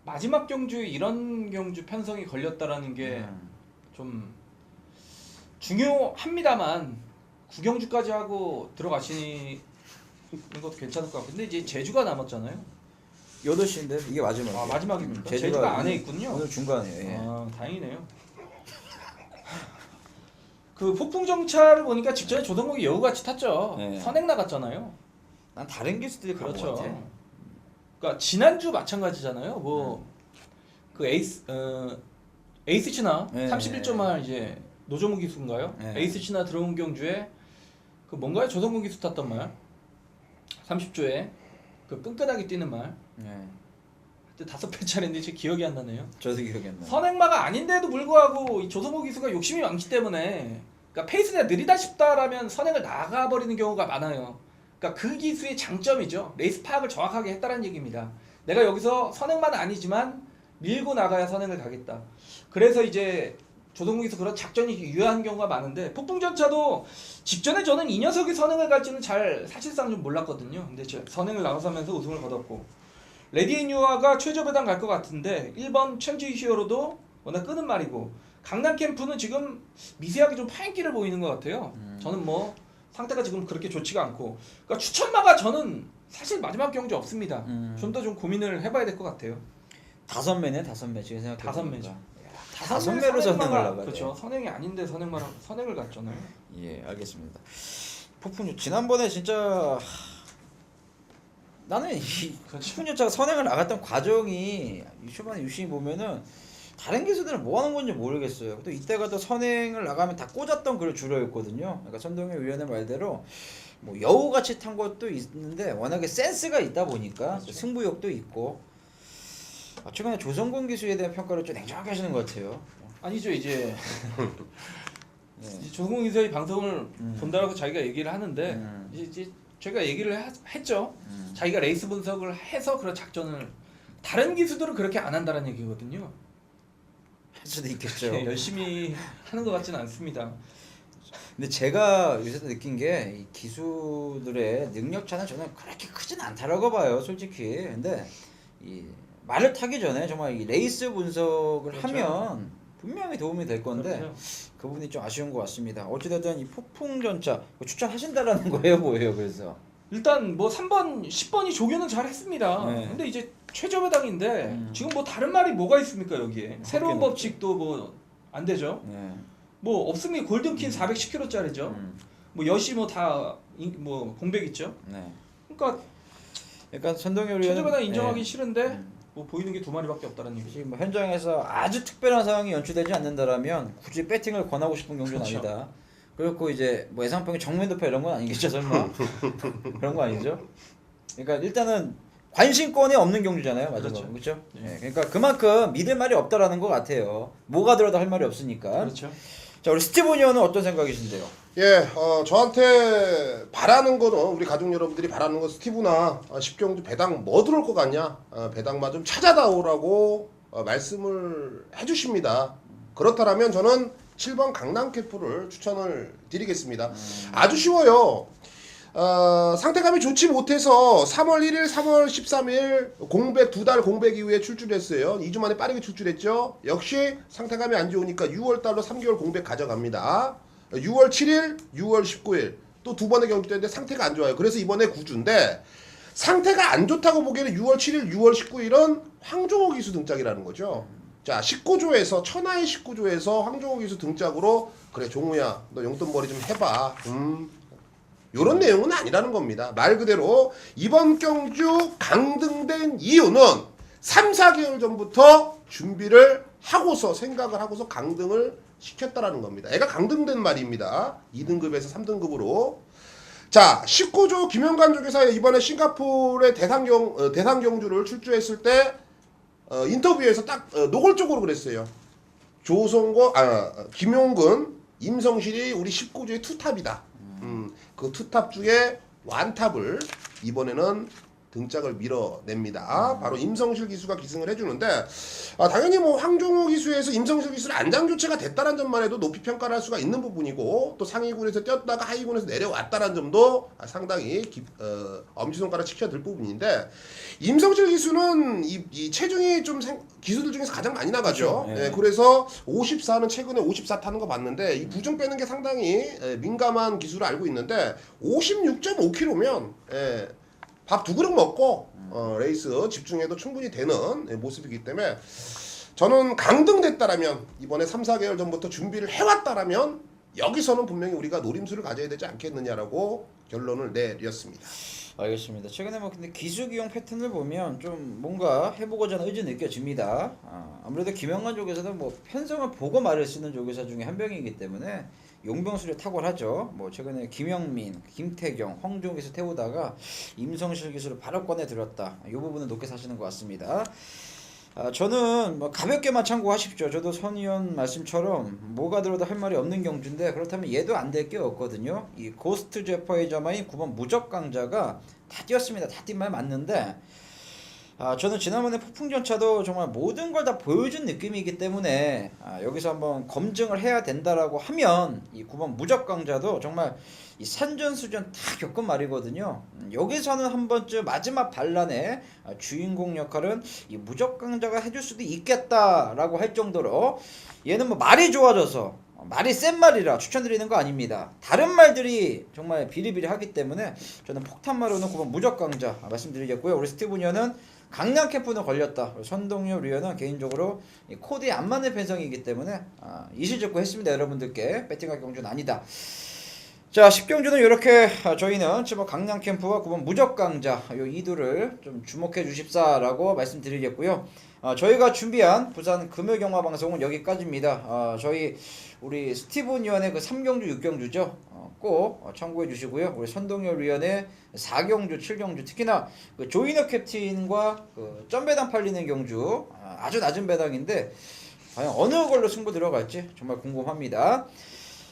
마지막 경주에 이런 경주 편성이 걸렸다라는 게 좀 중요합니다만 9경주까지 하고 들어가시는 것도 괜찮을 것 같고 근데 이제 제주가 남았잖아요. 8시인데 이게 마지막이에요. 마지막입니까? 제주가 안에 있군요. 오늘 중간이에요. 예. 다행이네요. 그 폭풍정차를 보니까 직전에 조동욱이 여우같이 탔죠. 네. 선행 나갔잖아요. 난 다른 기수들이 그런 것 그렇죠. 같아. 그러니까 지난주 마찬가지잖아요. 뭐 그 에이스 치나 네. 31조만 이제 노조무 기수인가요? 네. 에이스 치나 들어온 경주에 그 뭔가요? 조성근 기수 탔던 말. 30조에 그 끈끈하게 뛰는 말. 네. 그때 5배 차례인데 제 기억이 안 나네요. 저도 기억이 안 나요. 선행마가 아닌데도 불구하고 이 조성호 기수가 욕심이 많기 때문에 그러니까 페이스가 느리다 싶다라면 선행을 나가버리는 경우가 많아요. 그러니까 그 기수의 장점이죠. 레이스 파악을 정확하게 했다는 얘기입니다. 내가 여기서 선행만 아니지만 밀고 나가야 선행을 가겠다. 그래서 이제 조성호 기수 그런 작전이 유효한 경우가 많은데 폭풍전차도 직전에 저는 이 녀석이 선행을 갈지는 잘 사실상 좀 몰랐거든요. 근데 선행을 나가서면서 우승을 거뒀고 레디앤유아가 최저 배당 갈 것 같은데 1번 천지 히어로도 워낙 끄는 말이고 강남 캠프는 지금 미세하게 좀 파인기를 보이는 것 같아요. 저는 뭐 상태가 지금 그렇게 좋지가 않고 그러니까 추천마가 저는 사실 마지막 경주 없습니다. 좀 더 좀 고민을 해봐야 될 것 같아요. 5매네 5매 지금 생각해 5매죠. 5매로 선행을 나가요. 그렇죠. 선행이 아닌데 선행을 갔잖아요. 예, 알겠습니다. 폭풍 지난번에 진짜 나는 이 그렇죠. 폭풍열차가 선행을 나갔던 과정이 초반에 유심히 보면은 다른 기수들은 뭐 하는 건지 모르겠어요. 또 이때가 또 선행을 나가면 다 꽂았던 그 주로였거든요. 그러니까 선동열 위원의 말대로 뭐 여우같이 탄 것도 있는데 워낙에 센스가 있다 보니까 그렇죠. 승부욕도 있고 최근에 조성곤 기수에 대한 평가를 좀 냉정하게 하시는 것 같아요. 아니죠 이제 네. 조성공 기사의 방송을 음. 본다라고 자기가 얘기를 하는데 이제 제가 얘기를 했죠. 자기가 레이스 분석을 해서 그런 작전을 다른 기수들은 그렇게 안 한다는 얘기거든요. 할 수도 있겠죠. 열심히 하는 것 같지는 않습니다. 근데 제가 요새 느낀 게 이 기수들의 능력 차는 저는 그렇게 크진 않다라고 봐요, 솔직히. 근데 이 말을 타기 전에 정말 이 레이스 분석을 그렇죠. 하면 분명히 도움이 될 건데 그렇죠. 그 부분이 좀 아쉬운 것 같습니다. 어찌됐든 이 폭풍전차 추천하신다라는 거예요, 뭐예요? 그래서 일단 뭐 3번, 10번이 조교는 잘 했습니다. 네. 근데 이제 최저배당인데 지금 뭐 다른 말이 뭐가 있습니까 여기에? 새로운 없긴 법칙도 뭐 안 되죠. 네. 뭐 없으면 골든킨 410kg짜리죠. 뭐 여시 뭐 다 뭐 공백 있죠. 네. 그러니까 약간 선동열 최저배당 의원은 인정하기 네. 싫은데 뭐 보이는 게 두 마리밖에 없다는 얘기죠. 지금 뭐 현장에서 아주 특별한 상황이 연출되지 않는다라면 굳이 배팅을 권하고 싶은 경우는 그렇죠. 아니다. 그렇고 이제 뭐 예상평이 정면 도파 이런 건 아니겠죠, 설마? 그런 거 아니죠? 그러니까 일단은 관심권이 없는 경주잖아요, 맞아, 그렇죠. 그렇죠? 네. 네. 그러니까 그만큼 믿을 말이 없다라는 것 같아요. 뭐가 들어도 할 말이 없으니까. 그렇죠. 자, 우리 스티븐 의원은 어떤 생각이신데요? 예, 저한테 바라는 거는 우리 가족 여러분들이 바라는 건 스티브나 10경주 배당 뭐 들어올 것 같냐? 배당만 좀 찾아다오라고 말씀을 해주십니다. 그렇다면 저는 7번 강남 캠프를 추천을 드리겠습니다. 아주 쉬워요. 상태감이 좋지 못해서 3월 1일, 3월 13일 공백 2달 공백 이후에 출출했어요. 2주 만에 빠르게 출출했죠. 역시 상태감이 안 좋으니까 6월 달로 3개월 공백 가져갑니다. 6월 7일, 6월 19일 또 두 번의 경기 때인데 상태가 안 좋아요. 그래서 이번에 9주인데 상태가 안 좋다고 보기에는 6월 7일, 6월 19일은 황종호 기수 등짝이라는 거죠. 자, 19조에서 천하의 19조에서 황종호 기수 등짝으로 그래 종우야 너 용돈벌이 좀 해봐. 요런 내용은 아니라는 겁니다. 말 그대로 이번 경주 강등된 이유는 3, 4개월 전부터 준비를 하고서 생각을 하고서 강등을 시켰다라는 겁니다. 애가 강등된 말입니다. 2등급에서 3등급으로. 자, 19조 김영관 조교사 이번에 싱가포르의 대상 경주를 출주했을 때 인터뷰에서 딱 노골적으로 그랬어요. 김용근, 임성실이 우리 19조의 투탑이다. 그 투탑 중에 완탑을 이번에는 등짝을 밀어냅니다. 바로 임성실 기수가 기승을 해주는데 당연히 뭐 황종호 기수에서 임성실 기수를 안장 교체가 됐다는 점만 해도 높이 평가를 할 수가 있는 부분이고 또 상위군에서 뛰었다가 하위군에서 내려왔다는 점도 상당히 엄지손가락 치켜들 부분인데 임성실 기수는 이 체중이 좀 기수들 중에서 가장 많이 나가죠. 그렇죠. 예, 그래서 54는 최근에 54 타는 거 봤는데 이 부정 빼는 게 상당히 민감한 기수로 알고 있는데 56.5kg면 밥 두 그릇 먹고 레이스 집중해도 충분히 되는 모습이기 때문에 저는 강등됐다라면 이번에 3, 4개월 전부터 준비를 해왔다라면 여기서는 분명히 우리가 노림수를 가져야 되지 않겠느냐라고 결론을 내렸습니다. 알겠습니다. 최근에 뭐 근데 기수 기용 패턴을 보면 좀 뭔가 해보고자 하는 의지 느껴집니다. 아무래도 김영관 조교사는 뭐 편성을 보고 말을 쓰는 조교사 중에 한 명이기 때문에 용병술에 탁월하죠. 뭐 최근에 김영민, 김태경, 황종호 기수 태우다가 임성실 기수를 바로 꺼내 들었다. 이 부분은 높게 사시는 것 같습니다. 저는 뭐 가볍게만 참고하십시오. 저도 선 의원 말씀처럼 뭐가 들어도 할 말이 없는 경주인데 그렇다면 얘도 안 될 게 없거든요. 이 고스트 제퍼의 자마인 9번 무적 강자가 다 뛰었습니다. 다 뛴 말 맞는데 저는 지난번에 폭풍전차도 정말 모든 걸 다 보여준 느낌이기 때문에 여기서 한번 검증을 해야 된다라고 하면 이 9번 무적 강자도 정말 이 산전수전 다 겪은 말이거든요. 여기서는 한 번쯤 마지막 반란의 주인공 역할은 이 무적 강자가 해줄 수도 있겠다라고 할 정도로 얘는 뭐 말이 좋아져서 말이 센 말이라 추천드리는 거 아닙니다. 다른 말들이 정말 비리비리하기 때문에 저는 폭탄마루는 9번 무적 강자 말씀드리겠고요. 우리 스티븐 의원은 강남 캠프는 걸렸다. 선동열 의원은 개인적으로 코드에 안 맞는 편성이기 때문에 이실직고 했습니다. 여러분들께 배팅할 경주는 아니다. 자, 10경주는 이렇게 저희는 지금 강양 캠프와 9번 무적강자 요 이두를 좀 주목해 주십사라고 말씀드리겠고요. 저희가 준비한 부산 금요경마 방송은 여기까지입니다. 저희 우리 스티븐 위원의 그 3경주 6경주죠. 꼭 참고해 주시고요. 우리 선동열 위원의 4경주 7경주 특히나 그 조이너 캡틴과 그 점배당 팔리는 경주 아주 낮은 배당인데 과연 어느 걸로 승부 들어갈지 정말 궁금합니다.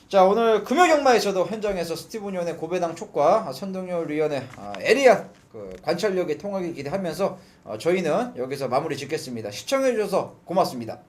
자, 오늘 금요경마에서도 현장에서 스티븐 위원의 고배당 촉과 선동열 위원의 에리안 그 관찰력의 통하길 기대하면서 저희는 여기서 마무리 짓겠습니다. 시청해 주셔서 고맙습니다.